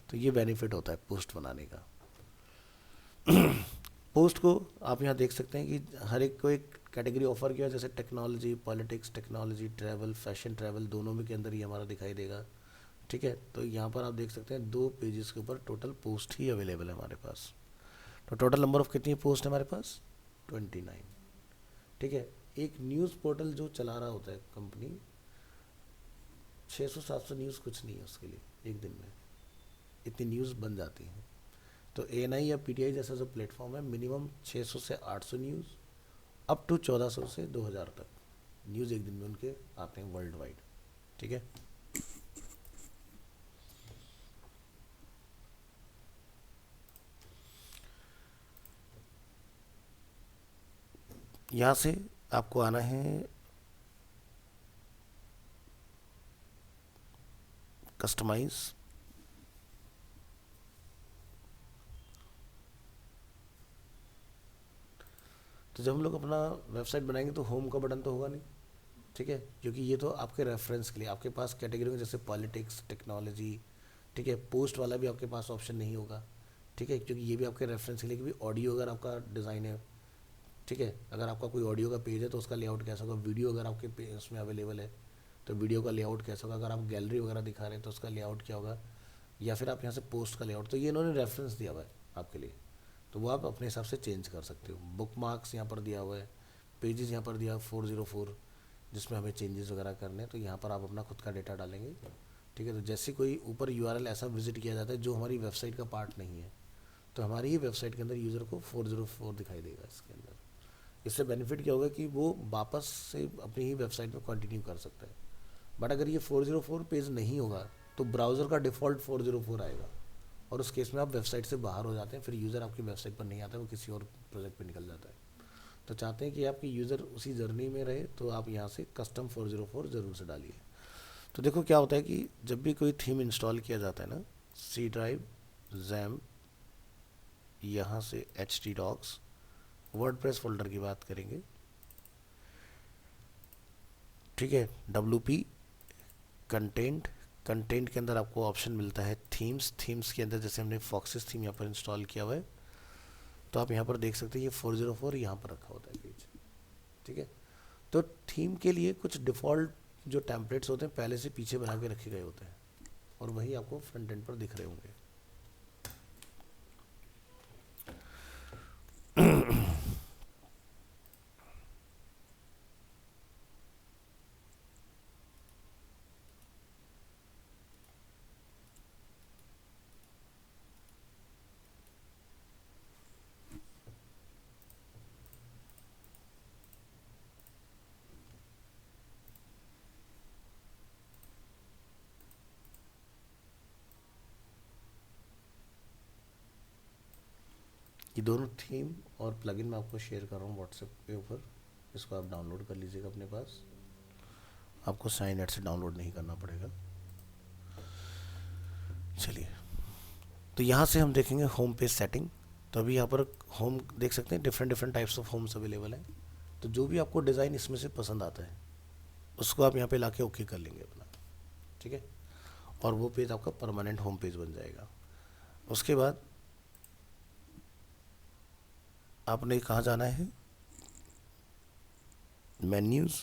तो ये बेनिफिट होता है पोस्ट बनाने का। पोस्ट को आप यहाँ देख सकते हैं कि हर एक को एक कैटेगरी ऑफर किया, जैसे technology, politics, technology, travel, fashion travel, दोनों में के अंदर ये हमारा दिखाई देगा, ठीक है। तो यहाँ पर आप देख सकते हैं 2 पेजेस के ऊपर टोटल पोस्ट ही अवेलेबल है हमारे पास। तो टोटल नंबर ऑफ कितनी पोस्ट है हमारे पास? 29, ठीक है। एक न्यूज़ पोर्टल जो चला रहा होता है कंपनी, 600-700 न्यूज़ कुछ नहीं है उसके लिए, एक दिन में इतनी न्यूज़ बन जाती हैं। तो ANI या PTI जैसा जो प्लेटफॉर्म है, मिनिमम 600 से 800 न्यूज़ अप टू 1400 से 2000 तक न्यूज़ एक दिन में उनके आते हैं वर्ल्ड वाइड, ठीक है। यहाँ से आपको आना है कस्टमाइज। तो जब हम लोग अपना वेबसाइट बनाएंगे तो होम का बटन तो होगा नहीं, ठीक है, क्योंकि ये तो आपके रेफरेंस के लिए। आपके पास कैटेगरी में जैसे पॉलिटिक्स, टेक्नोलॉजी, ठीक है, पोस्ट वाला भी आपके पास ऑप्शन नहीं होगा, ठीक है, क्योंकि ये भी आपके रेफरेंस के लिए। कि ऑडियो अगर आपका डिज़ाइन है, ठीक है, अगर आपका कोई ऑडियो का पेज है तो उसका लेआउट कैसा होगा, वीडियो अगर आपके पेज उसमें अवेलेबल है तो वीडियो का लेआउट कैसा होगा, अगर आप गैलरी वगैरह दिखा रहे हैं तो उसका लेआउट क्या होगा, या फिर आप यहाँ से पोस्ट का लेआउट। तो ये इन्होंने रेफरेंस दिया हुआ है आपके लिए, तो वो आप अपने हिसाब से चेंज कर सकते हो। बुक मार्क्स यहाँ पर दिया हुआ है, पेजेस यहाँ पर दिया 404, जिसमें हमें चेंजेस वगैरह करने हैं तो यहाँ पर आप अपना खुद का डेटा डालेंगे, ठीक है। तो जैसे कोई ऊपर URL ऐसा विजिट किया जाता है जो हमारी वेबसाइट का पार्ट नहीं है, तो हमारी ही वेबसाइट के अंदर यूज़र को 404 दिखाई देगा इसके अंदर। इससे बेनिफिट क्या होगा कि वो वापस से अपनी ही वेबसाइट में कंटिन्यू कर सकता है। बट अगर ये 404 पेज नहीं होगा तो ब्राउज़र का डिफ़ॉल्ट 404 आएगा, और उस केस में आप वेबसाइट से बाहर हो जाते हैं, फिर यूज़र आपकी वेबसाइट पर नहीं आता है, वो किसी और प्रोजेक्ट पे निकल जाता है। तो चाहते हैं कि आपकी यूज़र उसी जर्नी में रहे, तो आप यहाँ से कस्टम 404 ज़रूर से डालिए। तो देखो क्या होता है कि जब भी कोई थीम इंस्टॉल किया जाता है ना, सी ड्राइव, जैम, यहाँ से HT डॉक्स, वर्डप्रेस फोल्डर की बात करेंगे, ठीक है, WP कंटेंट, कंटेंट के अंदर आपको ऑप्शन मिलता है थीम्स, थीम्स के अंदर जैसे हमने फॉक्सेस थीम यहाँ पर इंस्टॉल किया हुआ है, तो आप यहाँ पर देख सकते हैं ये 404 यहाँ पर रखा होता है पेज। ठीक है, तो थीम के लिए कुछ डिफ़ॉल्ट जो टेम्पलेट्स होते हैं पहले से पीछे बना के रखे गए होते हैं, और वही आपको फ्रंट एंड पर दिख रहे होंगे। ये दोनों थीम और प्लगइन मैं आपको शेयर कर रहा हूँ व्हाट्सएप के ऊपर, इसको आप डाउनलोड कर लीजिएगा अपने पास, आपको साइन एड से डाउनलोड नहीं करना पड़ेगा। चलिए, तो यहाँ से हम देखेंगे होम पेज सेटिंग। तो अभी यहाँ पर होम देख सकते हैं, different different types of homes available हैं। तो जो भी आपको डिज़ाइन इसमें से पसंद आता है उसको आप यहाँ पे लाके ओके कर लेंगे अपना। ठीक है, और वो पेज आपका परमानेंट होम पेज बन जाएगा। उसके बाद आपने कहाँ जाना है, मेन्यूज़,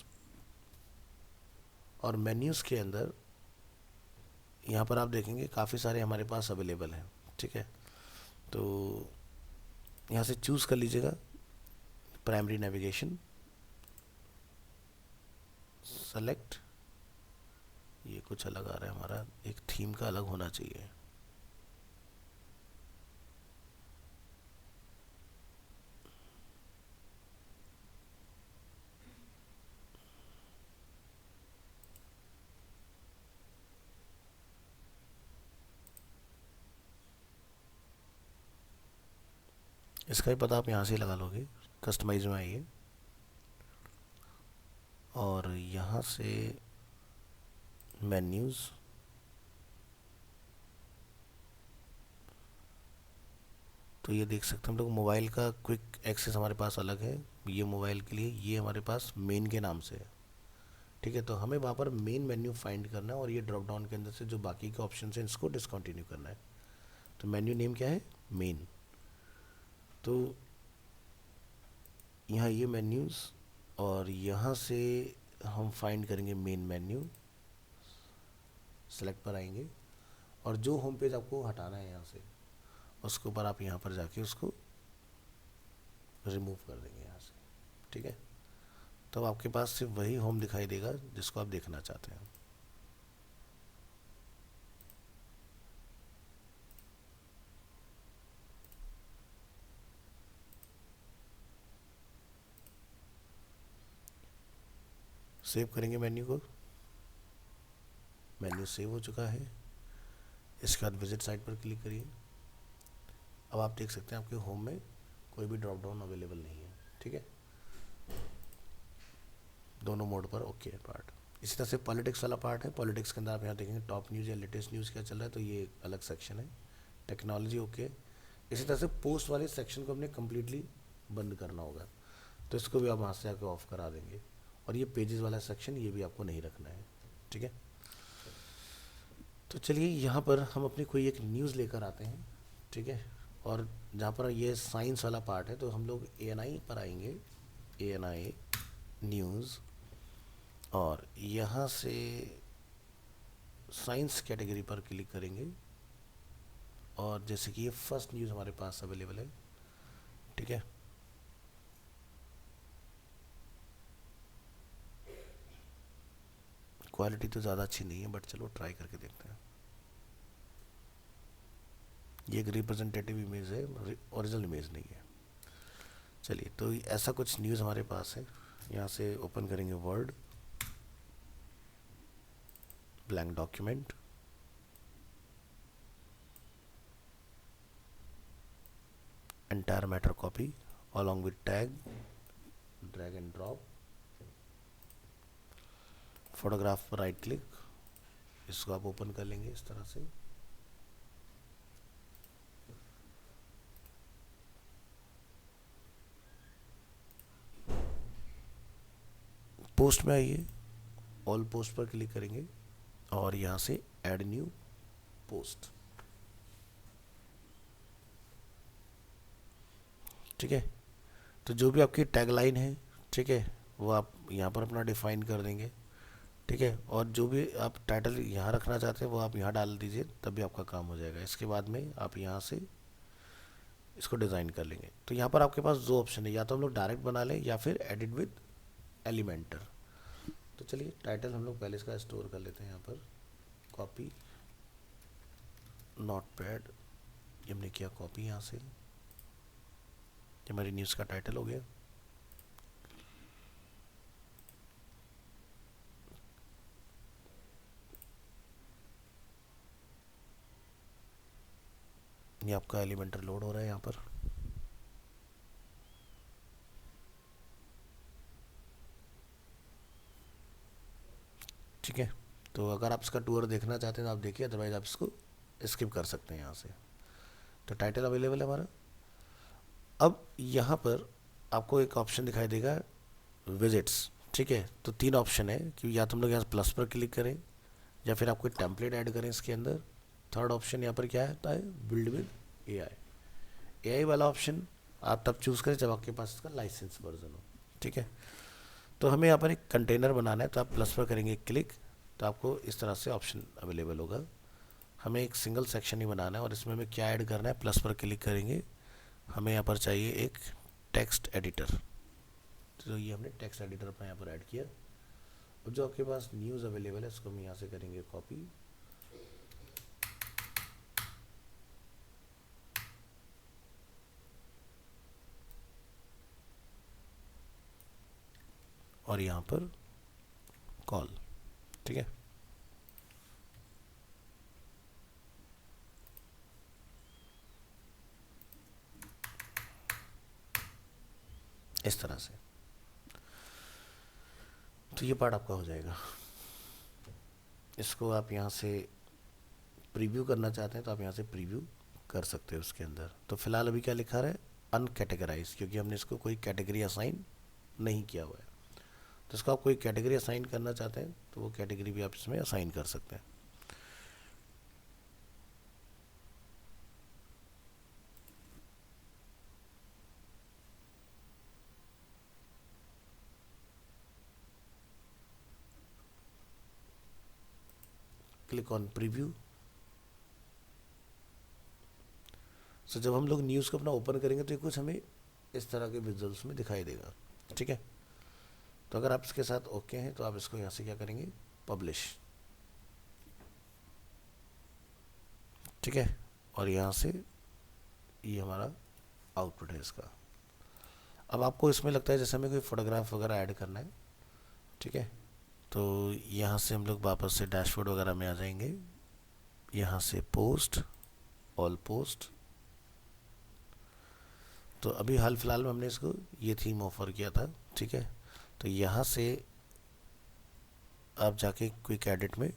और मेन्यूज़ के अंदर यहाँ पर आप देखेंगे काफ़ी सारे हमारे पास अवेलेबल हैं। ठीक है, तो यहाँ से चूज़ कर लीजिएगा प्राइमरी नेविगेशन, सेलेक्ट, ये कुछ अलग आ रहा है हमारा, एक थीम का अलग होना चाहिए। इसका भी पता आप यहाँ से ही लगा लोगे, कस्टमाइज में आइए और यहाँ से मेन्यूज़, तो ये देख सकते हैं हम लोग मोबाइल का क्विक एक्सेस हमारे पास अलग है, ये मोबाइल के लिए, ये हमारे पास मेन के नाम से है। ठीक है, तो हमें वहाँ पर मेन मेन्यू फाइंड करना है और ये ड्रॉप डाउन के अंदर से जो बाकी के ऑप्शन हैं इसको डिसकंटिन्यू करना है। तो मेन्यू नेम क्या है, मेन। तो यहाँ ये मेन्यूज़ और यहाँ से हम फाइंड करेंगे मेन मेन्यू, सेलेक्ट पर आएंगे और जो होम पेज आपको हटाना है यहाँ से उसके ऊपर आप यहाँ पर जाके उसको रिमूव कर देंगे यहाँ से। ठीक है, तो आपके पास सिर्फ वही होम दिखाई देगा जिसको आप देखना चाहते हैं। सेव करेंगे मेन्यू को, मेन्यू सेव हो चुका है। इसके बाद विजिट साइट पर क्लिक करिए। अब आप देख सकते हैं आपके होम में कोई भी ड्रॉप डाउन अवेलेबल नहीं है। ठीक है, दोनों मोड पर ओके है पार्ट। इसी तरह से पॉलिटिक्स वाला पार्ट है, पॉलिटिक्स के अंदर आप यहाँ देखेंगे टॉप न्यूज़ या लेटेस्ट न्यूज़ क्या चल रहा है, तो ये अलग सेक्शन है। Technology okay. इसी तरह से पोस्ट वाले सेक्शन को हमने कम्प्लीटली बंद करना होगा, तो इसको भी आप वहाँ से आके ऑफ करा देंगे। और ये पेजेस वाला सेक्शन ये भी आपको नहीं रखना है। ठीक है, तो चलिए यहाँ पर हम अपनी कोई एक न्यूज़ लेकर आते हैं। ठीक है, और जहाँ पर ये साइंस वाला पार्ट है तो हम लोग ANI पर आएंगे, ANI न्यूज़, और यहाँ से साइंस कैटेगरी पर क्लिक करेंगे और जैसे कि ये फर्स्ट न्यूज़ हमारे पास अवेलेबल है। ठीक है, क्वालिटी तो ज़्यादा अच्छी नहीं है बट चलो ट्राई करके देखते हैं। ये एक रिप्रेजेंटेटिव इमेज है, ओरिजिनल इमेज नहीं है। चलिए, तो ऐसा कुछ न्यूज़ हमारे पास है। यहाँ से ओपन करेंगे word, blank document, entire matter copy along with tag, drag and drop, photograph पर राइट क्लिक, इसको आप ओपन कर लेंगे इस तरह से। पोस्ट में आइए, ऑल पोस्ट पर क्लिक करेंगे और यहाँ से ऐड न्यू पोस्ट। ठीक है, तो जो भी आपकी टैगलाइन है, ठीक है, वो आप यहाँ पर अपना डिफाइन कर देंगे। ठीक है, और जो भी आप टाइटल यहाँ रखना चाहते हैं वो आप यहाँ डाल दीजिए, तब भी आपका काम हो जाएगा। इसके बाद में आप यहाँ से इसको डिज़ाइन कर लेंगे। तो यहाँ पर आपके पास दो ऑप्शन है, या तो हम लोग डायरेक्ट बना लें या फिर एडिट विद एलिमेंटर। तो चलिए टाइटल हम लोग पहले इसका स्टोर कर लेते हैं। यहाँ पर कॉपी नोट पैड, ये हमने किया कॉपी यहाँ से, ये हमारी न्यूज़ का टाइटल हो गया। ये आपका एलिमेंटर लोड हो रहा है यहाँ पर। ठीक है, तो अगर आप इसका टूर देखना चाहते हैं तो आप देखिए, अदरवाइज आप इसको स्किप कर सकते हैं यहाँ से। तो टाइटल अवेलेबल है हमारा। अब यहाँ पर आपको एक ऑप्शन दिखाई देगा विजिट्स। ठीक है, तो तीन ऑप्शन है कि या तो हम लोग यहाँ प्लस पर क्लिक करें या फिर आप कोई टेम्पलेट ऐड करें इसके अंदर। थर्ड ऑप्शन यहाँ पर क्या आता है, बिल्ड विद एआई। एआई वाला ऑप्शन आप तब चूज़ करें जब आपके पास इसका लाइसेंस वर्जन हो। ठीक है, तो हमें यहाँ पर एक कंटेनर बनाना है, तो आप प्लस पर करेंगे क्लिक, तो आपको इस तरह से ऑप्शन अवेलेबल होगा। हमें एक सिंगल सेक्शन ही बनाना है और इसमें हमें क्या ऐड करना है, प्लस पर क्लिक करेंगे, हमें यहाँ पर चाहिए एक टेक्स्ट एडिटर। तो ये हमने टेक्स्ट एडिटर अपना यहाँ पर ऐड किया। और जो आपके पास न्यूज़ अवेलेबल है उसको हम यहाँ से करेंगे कॉपी, और यहाँ पर कॉल। ठीक है, इस तरह से। तो ये पार्ट आपका हो जाएगा। इसको आप यहाँ से प्रीव्यू करना चाहते हैं तो आप यहाँ से प्रीव्यू कर सकते हैं उसके अंदर। तो फिलहाल अभी क्या लिखा रहा है, अनकैटेगराइज, क्योंकि हमने इसको कोई कैटेगरी असाइन नहीं किया हुआ है। तो इसको आप कोई कैटेगरी असाइन करना चाहते हैं तो वो कैटेगरी भी आप इसमें असाइन कर सकते हैं। Click on preview. सो जब हम लोग न्यूज़ को अपना ओपन करेंगे तो ये कुछ हमें इस तरह के विजुअल्स में दिखाई देगा। ठीक है, तो अगर आप इसके साथ ओके हैं तो आप इसको यहाँ से क्या करेंगे, पब्लिश। ठीक है, और यहाँ से ये हमारा आउटपुट है इसका। अब आपको इसमें लगता है जैसे हमें कोई फोटोग्राफ वगैरह ऐड करना है। ठीक है, तो यहाँ से हम लोग वापस से डैशबोर्ड वगैरह में आ जाएंगे, यहाँ से पोस्ट, ऑल पोस्ट। तो अभी हाल फिलहाल में हमने इसको ये थीम ऑफर किया था। ठीक है, तो यहाँ से आप जाके क्विक एडिट में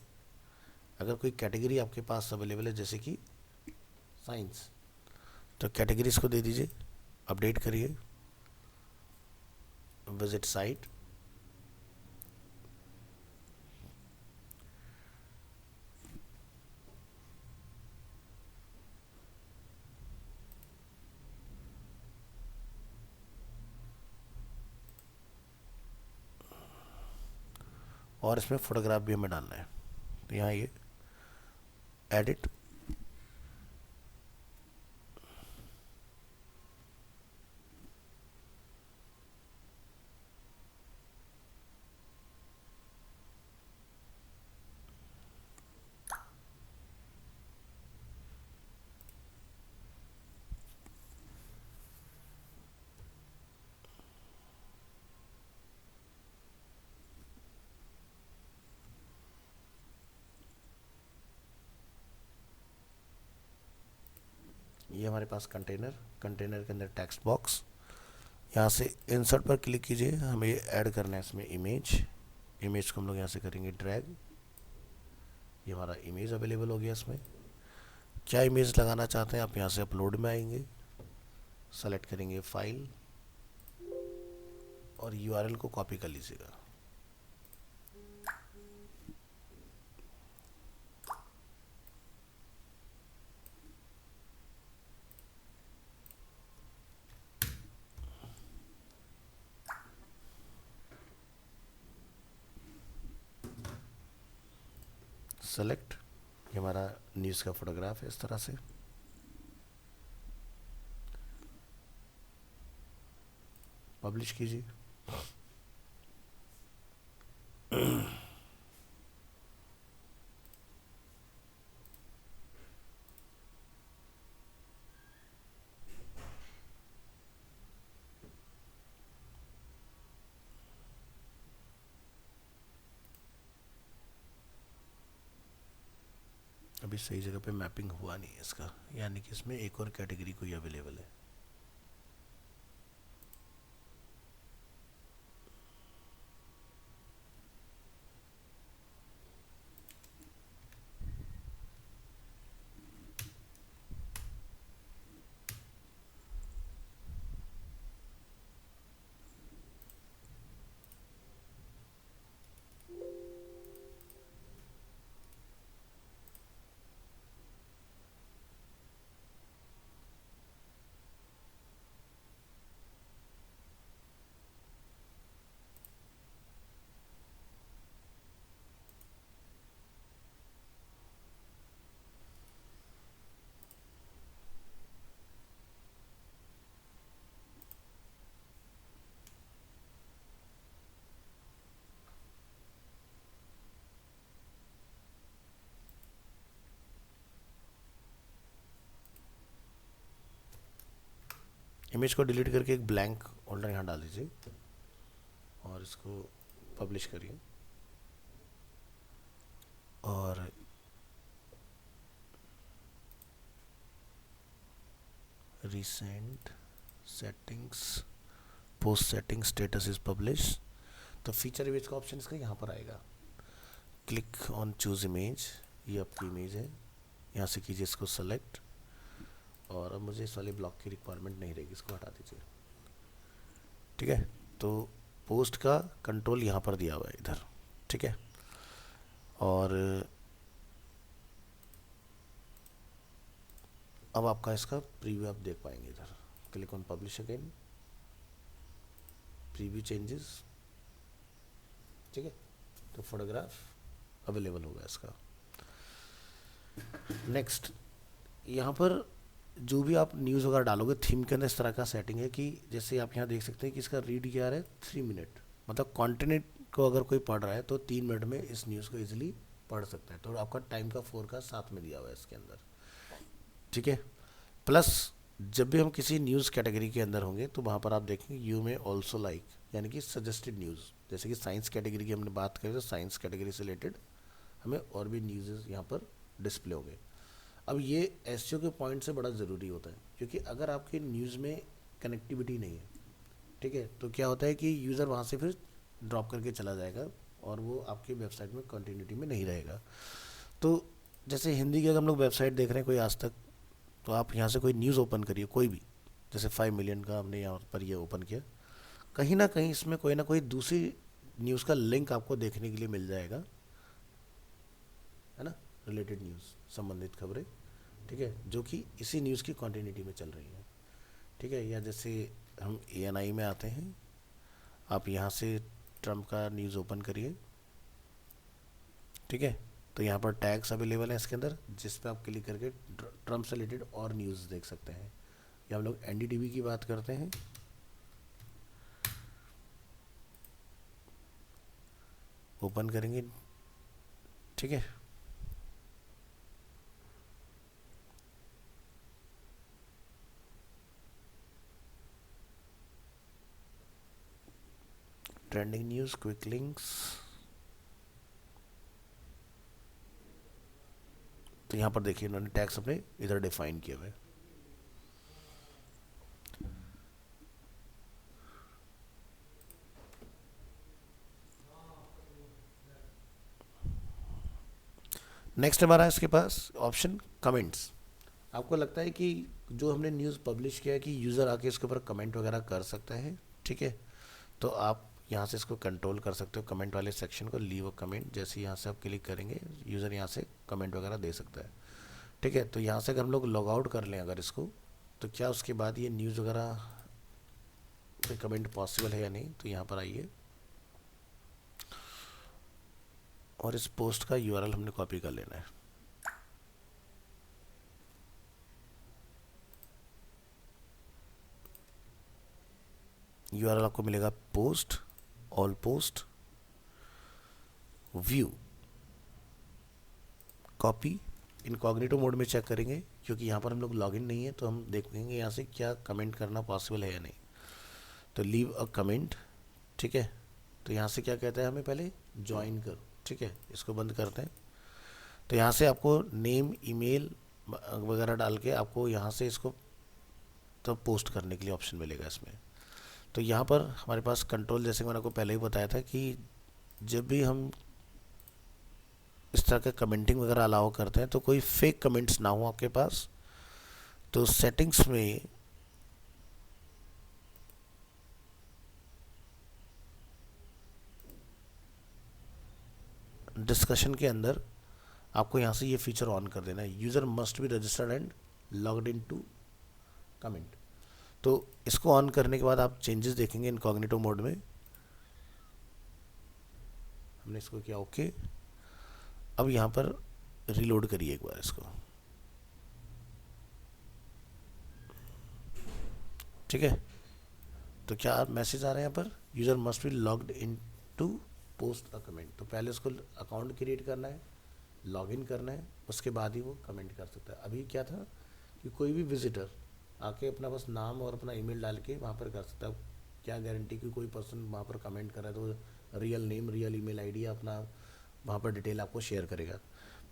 अगर कोई कैटेगरी आपके पास अवेलेबल है जैसे कि साइंस, तो कैटेगरीज को दे दीजिए, अपडेट करिए, विजिट साइट, और इसमें फोटोग्राफ भी हमें डालना है। तो यहाँ ये एडिट, ये हमारे पास कंटेनर, कंटेनर के अंदर टेक्स्ट बॉक्स, यहाँ से इंसर्ट पर क्लिक कीजिए, हमें ऐड करना है इसमें इमेज। इमेज को हम लोग यहाँ से करेंगे ड्रैग, ये हमारा इमेज अवेलेबल हो गया। इसमें क्या इमेज लगाना चाहते हैं आप यहाँ से अपलोड में आएंगे, सेलेक्ट करेंगे फाइल और यूआरएल को कॉपी कर लीजिएगा। सेलेक्ट, ये हमारा न्यूज़ का फोटोग्राफ है इस तरह से। पब्लिश कीजिए। अभी सही जगह पे मैपिंग हुआ नहीं है इसका, यानी कि इसमें एक और कैटेगरी कोई अवेलेबल है। इमेज को डिलीट करके एक ब्लैंक होल्डर यहाँ डाल दीजिए और इसको पब्लिश करिए। और recent settings, post setting status is publish. तो फीचर इमेज का ऑप्शन इसका यहाँ पर आएगा। क्लिक ऑन चूज इमेज, ये आपकी इमेज है, यहाँ से कीजिए इसको सेलेक्ट। और अब मुझे इस वाले ब्लॉक की रिक्वायरमेंट नहीं रहेगी, इसको हटा दीजिए। ठीक है, तो पोस्ट का कंट्रोल यहाँ पर दिया हुआ है इधर। ठीक है, और अब आपका इसका प्रीव्यू आप देख पाएंगे इधर। Click on publish again, preview changes. ठीक है, तो फोटोग्राफ अवेलेबल होगा इसका। नेक्स्ट, यहाँ पर जो भी आप न्यूज़ वगैरह डालोगे थीम के अंदर इस तरह का सेटिंग है कि जैसे आप यहाँ देख सकते हैं कि इसका रीड क्या है 3 मिनट, मतलब कॉन्टिनेंट को अगर कोई पढ़ रहा है तो 3 मिनट में इस न्यूज़ को इजीली पढ़ सकता है। तो आपका टाइम का फोरकास्ट साथ में दिया हुआ है इसके अंदर। ठीक है, प्लस जब भी हम किसी न्यूज़ कैटेगरी के अंदर होंगे तो वहाँ पर आप देखेंगे यू में ऑल्सो लाइक, यानी कि सजेस्टेड न्यूज़। जैसे कि साइंस कैटेगरी की हमने बात करी तो साइंस कैटेगरी से रिलेटेड हमें और भी न्यूज़ यहाँ पर डिस्प्ले होंगे। अब ये एसईओ के पॉइंट से बड़ा ज़रूरी होता है, क्योंकि अगर आपके न्यूज़ में कनेक्टिविटी नहीं है, ठीक है, तो क्या होता है कि यूज़र वहाँ से फिर ड्रॉप करके चला जाएगा और वो आपकी वेबसाइट में कंटिन्यूटी में नहीं रहेगा। तो जैसे हिंदी की अगर हम लोग वेबसाइट देख रहे हैं कोई आज तक, तो आप यहाँ से कोई न्यूज़ ओपन करिए कोई भी, जैसे 5 मिलियन का हमने यहाँ पर ये ओपन किया, कहीं ना कहीं इसमें कोई ना कोई दूसरी न्यूज़ का लिंक आपको देखने के लिए मिल जाएगा, है ना, रिलेटेड न्यूज़, संबंधित खबरें। ठीक है, जो कि इसी न्यूज़ की कंटिन्यूटी में चल रही है। ठीक है, या जैसे हम एएनआई में आते हैं, आप यहाँ से ट्रम्प का न्यूज़ ओपन करिए। ठीक है, तो यहाँ पर टैग्स अवेलेबल हैं इसके अंदर, जिस पे आप क्लिक करके ट्रम्प से रिलेटेड और न्यूज़ देख सकते हैं। या हम लोग एनडीटीवी की बात करते हैं, ओपन करेंगे। ठीक है, ट्रेंडिंग न्यूज़, क्विक लिंक्स, तो यहाँ पर देखिए उन्होंने टैग्स अपने इधर डिफाइन किए हुए। नेक्स्ट हमारा इसके पास ऑप्शन कमेंट्स। आपको लगता है कि जो हमने न्यूज़ पब्लिश किया है कि यूज़र आके इसके ऊपर कमेंट वगैरह कर सकता है, ठीक है, तो आप यहाँ से इसको कंट्रोल कर सकते हो, कमेंट वाले सेक्शन को, लीव अ कमेंट। जैसे यहाँ से आप क्लिक करेंगे यूज़र यहाँ से कमेंट वगैरह दे सकता है। ठीक है, तो यहाँ से अगर हम लोग लॉग आउट कर लें अगर इसको, तो क्या उसके बाद ये न्यूज़ वगैरह पे कमेंट पॉसिबल है या नहीं, तो यहाँ पर आइए और इस पोस्ट का यूआरएल हमने कॉपी कर लेना है। यूआरएल आपको मिलेगा post, all post, view, copy. Incognito mode में चेक करेंगे क्योंकि यहाँ पर हम लोग लॉगिन नहीं है, तो हम देखेंगे यहाँ से क्या कमेंट करना पॉसिबल है या नहीं। तो लीव अ कमेंट, ठीक है। तो यहाँ से क्या कहता है हमें, पहले ज्वाइन करो, ठीक है। इसको बंद करते हैं। तो यहाँ से आपको नेम, ईमेल वगैरह डाल के आपको यहाँ से इसको तो पोस्ट करने के लिए ऑप्शन मिलेगा इसमें। तो यहाँ पर हमारे पास कंट्रोल, जैसे मैंने आपको पहले ही बताया था कि जब भी हम इस तरह का कमेंटिंग वगैरह अलाउ करते हैं तो कोई फेक कमेंट्स ना हो आपके पास। तो सेटिंग्स में डिस्कशन के अंदर आपको यहाँ से ये फीचर ऑन कर देना है, user must be registered and logged in to comment. तो इसको ऑन करने के बाद आप चेंजेस देखेंगे इनकॉग्निटो मोड में। हमने इसको किया ओके। अब यहाँ पर रीलोड करिए एक बार इसको, ठीक है। तो क्या मैसेज आ रहे हैं यहाँ पर, user must be logged in to post a comment. तो पहले उसको अकाउंट क्रिएट करना है, लॉगिन करना है, उसके बाद ही वो कमेंट कर सकता है। अभी क्या था कि कोई भी विजिटर आके अपना बस नाम और अपना ईमेल डाल के वहाँ पर कर सकता है। क्या गारंटी कि कोई पर्सन वहाँ पर कमेंट कर रहा है तो real name, real email ID अपना वहाँ पर डिटेल आपको शेयर करेगा।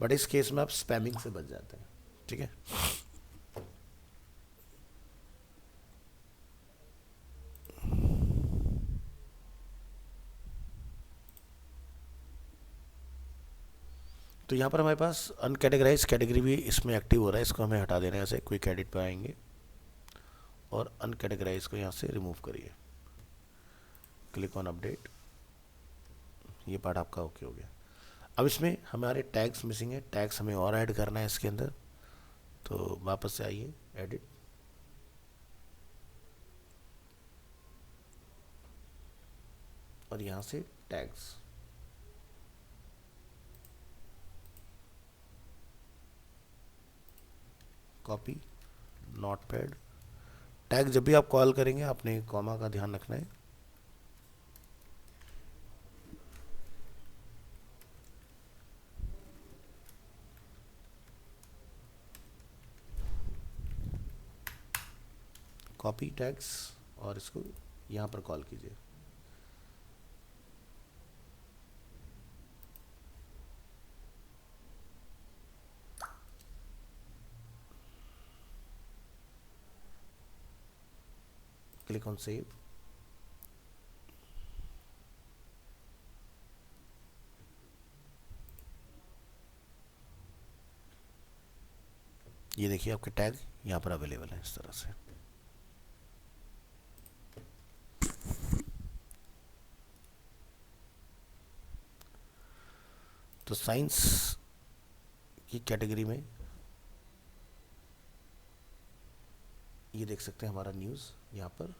बट इस केस में आप स्पैमिंग से बच जाते हैं, ठीक है। तो यहाँ पर हमारे पास अनकैटेगराइज कैटेगरी भी इसमें एक्टिव हो रहा है, इसको हमें हटा देना है। ऐसे क्विक एडिट पे आएंगे और अनकैटेगराइज को यहाँ से रिमूव करिए, क्लिक ऑन अपडेट। ये पार्ट आपका ओके हो गया। अब इसमें हमारे टैग्स मिसिंग है, टैग्स हमें और ऐड करना है इसके अंदर। तो वापस से आइए एडिट, और यहाँ से टैग्स, कॉपी, नोटपैड। टैग जब भी आप कॉल करेंगे आपने कॉमा का ध्यान रखना है। कॉपी टैग्स और इसको यहाँ पर कॉल कीजिए। Click on save. ये देखिए आपके टैग यहाँ पर अवेलेबल है इस तरह से। तो साइंस की कैटेगरी में ये देख सकते हैं हमारा न्यूज़ यहाँ पर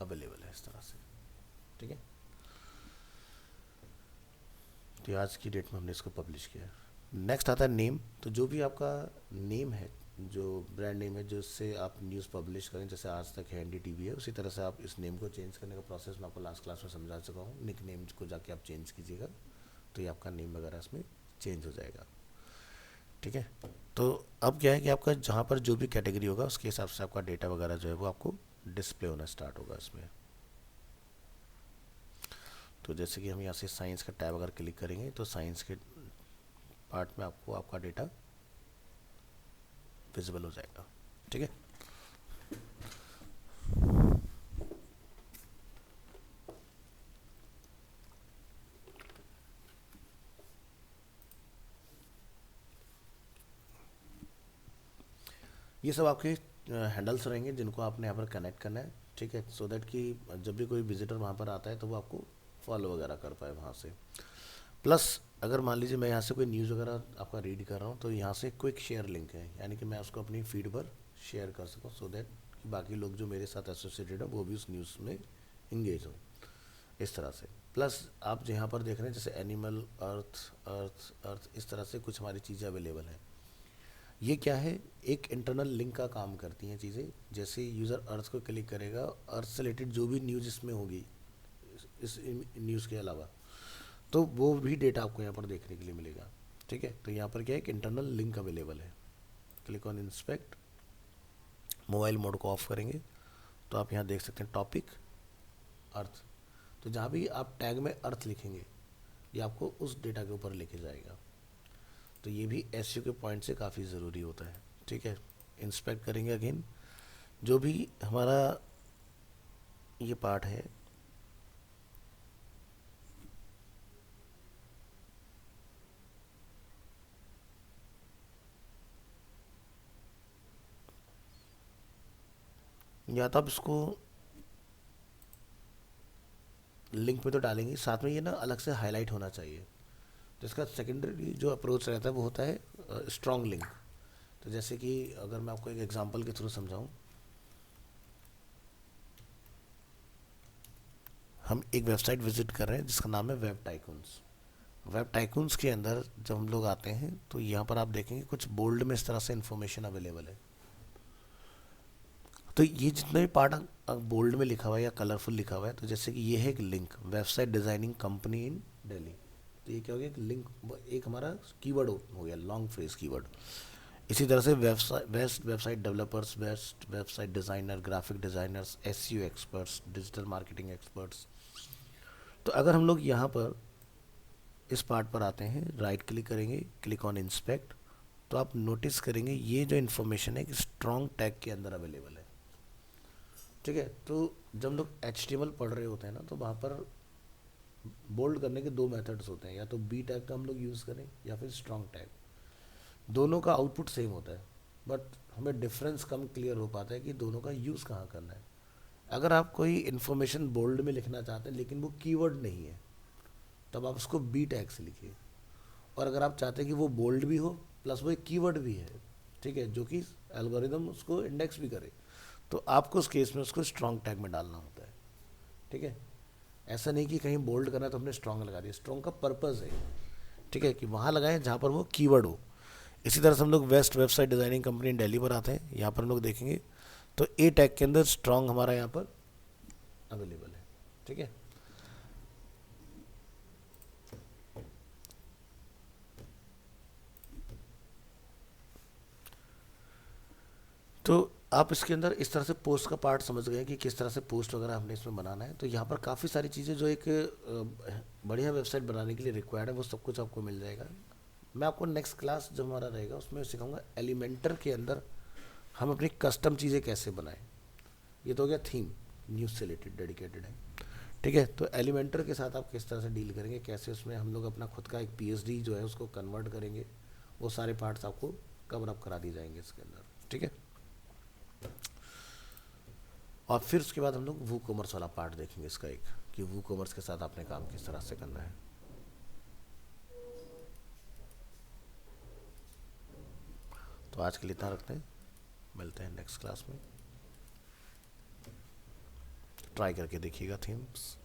अवेलेबल है इस तरह से, ठीक है। तो आज की डेट में हमने इसको पब्लिश किया है। नेक्स्ट आता है नेम। तो जो भी आपका नेम है, जो ब्रांड नेम है जिससे आप न्यूज़ पब्लिश करें, जैसे आज तक है एनडीटीवी है, उसी तरह से आप इस नेम को चेंज करने का प्रोसेस मैं आपको लास्ट क्लास में समझा चुका हूँ। निक नेम को जाके आप चेंज कीजिएगा तो ये आपका नेम वगैरह इसमें चेंज हो जाएगा, ठीक है। तो अब क्या है कि आपका जहाँ पर जो भी कैटेगरी होगा उसके हिसाब से आपका डेटा वगैरह जो है वो आपको डिस्प्ले होना स्टार्ट होगा इसमें। तो जैसे कि हम यहाँ से साइंस का टैब अगर क्लिक करेंगे तो साइंस के पार्ट में आपको आपका डेटा विजिबल हो जाएगा, ठीक है। ये सब आपके हैंडल्स रहेंगे जिनको आपने यहाँ पर कनेक्ट करना है, ठीक है, सो दैट कि जब भी कोई विजिटर वहाँ पर आता है तो वो आपको फॉलो वगैरह कर पाए वहाँ से। प्लस अगर मान लीजिए मैं यहाँ से कोई न्यूज़ वगैरह आपका रीड कर रहा हूँ तो यहाँ से क्विक शेयर लिंक है, यानी कि मैं उसको अपनी फीड पर शेयर कर सकूँ, सो दैट कि बाकी लोग जो मेरे साथ एसोसिएटेड है वो भी उस न्यूज़ में इंगेज हो, इस तरह से। प्लस आप यहाँ पर देख रहे हैं जैसे एनिमल, अर्थ, अर्थ, अर्थ, इस तरह से कुछ हमारी चीज़ें अवेलेबल हैं। ये क्या है, एक इंटरनल लिंक का काम करती हैं चीज़ें। जैसे यूज़र अर्थ को क्लिक करेगा, अर्थ से रिलेटेड जो भी न्यूज़ इसमें होगी इस न्यूज़ के अलावा, तो वो भी डेटा आपको यहाँ पर देखने के लिए मिलेगा। ठीक है, तो यहाँ पर क्या है, एक इंटरनल लिंक अवेलेबल है। Click on inspect, mobile mode को ऑफ करेंगे तो आप यहाँ देख सकते हैं टॉपिक अर्थ। तो जहाँ भी आप टैग में अर्थ लिखेंगे ये आपको उस डेटा के ऊपर लेके जाएगा। तो ये भी एसईओ के पॉइंट से काफ़ी ज़रूरी होता है। ठीक है, इंस्पेक्ट करेंगे अगेन, जो भी हमारा ये पार्ट है, या तो आप इसको लिंक में तो डालेंगे, साथ में ये ना अलग से हाईलाइट होना चाहिए। जिसका सेकेंडरी जो अप्रोच रहता है वो होता है स्ट्रॉन्ग लिंक। तो जैसे कि अगर मैं आपको एक एग्जांपल के थ्रू समझाऊं, हम एक वेबसाइट विजिट कर रहे हैं जिसका नाम है वेब टाइकून्स। वेब टाइकून्स के अंदर जब हम लोग आते हैं तो यहाँ पर आप देखेंगे कुछ बोल्ड में इस तरह से इन्फॉर्मेशन अवेलेबल है। तो ये जितना भी पार्ट बोल्ड में लिखा हुआ है या कलरफुल लिखा हुआ है, तो जैसे कि ये है एक लिंक, वेबसाइट डिज़ाइनिंग कंपनी इन दिल्ली। तो ये क्या हो गया, एक लिंक, एक हमारा कीवर्ड हो गया, लॉन्ग फ्रेज कीवर्ड। इसी तरह से best website developers, best website designer, graphic designers, SEO experts, digital marketing experts. तो अगर हम लोग यहाँ पर इस पार्ट पर आते हैं, राइट क्लिक करेंगे, क्लिक ऑन इंस्पेक्ट, तो आप नोटिस करेंगे ये जो इन्फॉर्मेशन है कि स्ट्रॉन्ग टैग के अंदर अवेलेबल है। ठीक है, तो जब हम लोग HTML पढ़ रहे होते हैं ना, तो वहाँ पर बोल्ड करने के दो मेथड्स होते हैं, या तो बी टैग का हम लोग यूज़ करें या फिर स्ट्रॉन्ग टैग। दोनों का आउटपुट सेम होता है, बट हमें डिफरेंस कम क्लियर हो पाता है कि दोनों का यूज़ कहाँ करना है। अगर आप कोई इन्फॉर्मेशन बोल्ड में लिखना चाहते हैं लेकिन वो कीवर्ड नहीं है, तब आप उसको बी टैग से लिखिए। और अगर आप चाहते हैं कि वो बोल्ड भी हो प्लस वो एक कीवर्ड भी है, ठीक है, जो कि एल्गोरिदम उसको इंडेक्स भी करे, तो आपको उस केस में उसको स्ट्रॉन्ग टैग में डालना होता है। ठीक है, ऐसा नहीं कि कहीं बोल्ड करना है तो हमने स्ट्रॉन्ग लगा दिया। स्ट्रॉन्ग का पर्पज़ है, ठीक है, कि वहाँ लगाएं जहाँ पर वो कीवर्ड हो। इसी तरह से हम लोग best website designing company Delhi पर आते हैं, यहाँ पर हम लोग देखेंगे तो ए टैग के अंदर स्ट्रॉन्ग हमारा यहाँ पर अवेलेबल है। ठीक है, तो आप इसके अंदर इस तरह से पोस्ट का पार्ट समझ गए कि किस तरह से पोस्ट वगैरह हमने इसमें बनाना है। तो यहाँ पर काफ़ी सारी चीज़ें जो एक बढ़िया वेबसाइट बनाने के लिए रिक्वायर्ड है वो सब कुछ आपको मिल जाएगा। मैं आपको नेक्स्ट क्लास जो हमारा रहेगा उसमें सिखाऊंगा एलिमेंटर के अंदर हम अपनी कस्टम चीज़ें कैसे बनाएं। ये तो हो गया थीम, न्यूज़ से रिलेटेड डेडिकेटेड है। ठीक है, तो एलिमेंटर के साथ आप किस तरह से डील करेंगे, कैसे उसमें हम लोग अपना खुद का एक PhD जो है उसको कन्वर्ट करेंगे, वो सारे पार्ट्स आपको कवर अप करा दिए जाएंगे इसके अंदर। ठीक है, और फिर उसके बाद हम लोग वू कॉमर्स वाला पार्ट देखेंगे इसका एक, कि वू कॉमर्स के साथ आपने काम किस तरह से करना है। तो आज के लिए इतना रखते हैं, मिलते हैं नेक्स्ट क्लास में। ट्राई करके देखिएगा थीम्स।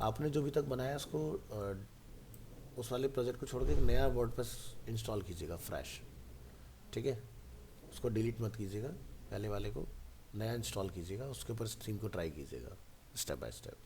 आपने जो भी तक बनाया उसको उस वाले प्रोजेक्ट को छोड़ के एक नया वर्डप्रेस इंस्टॉल कीजिएगा फ्रेश। ठीक है, उसको डिलीट मत कीजिएगा, पहले वाले को नया इंस्टॉल कीजिएगा, उसके ऊपर स्ट्रीम को ट्राई कीजिएगा स्टेप बाय स्टेप।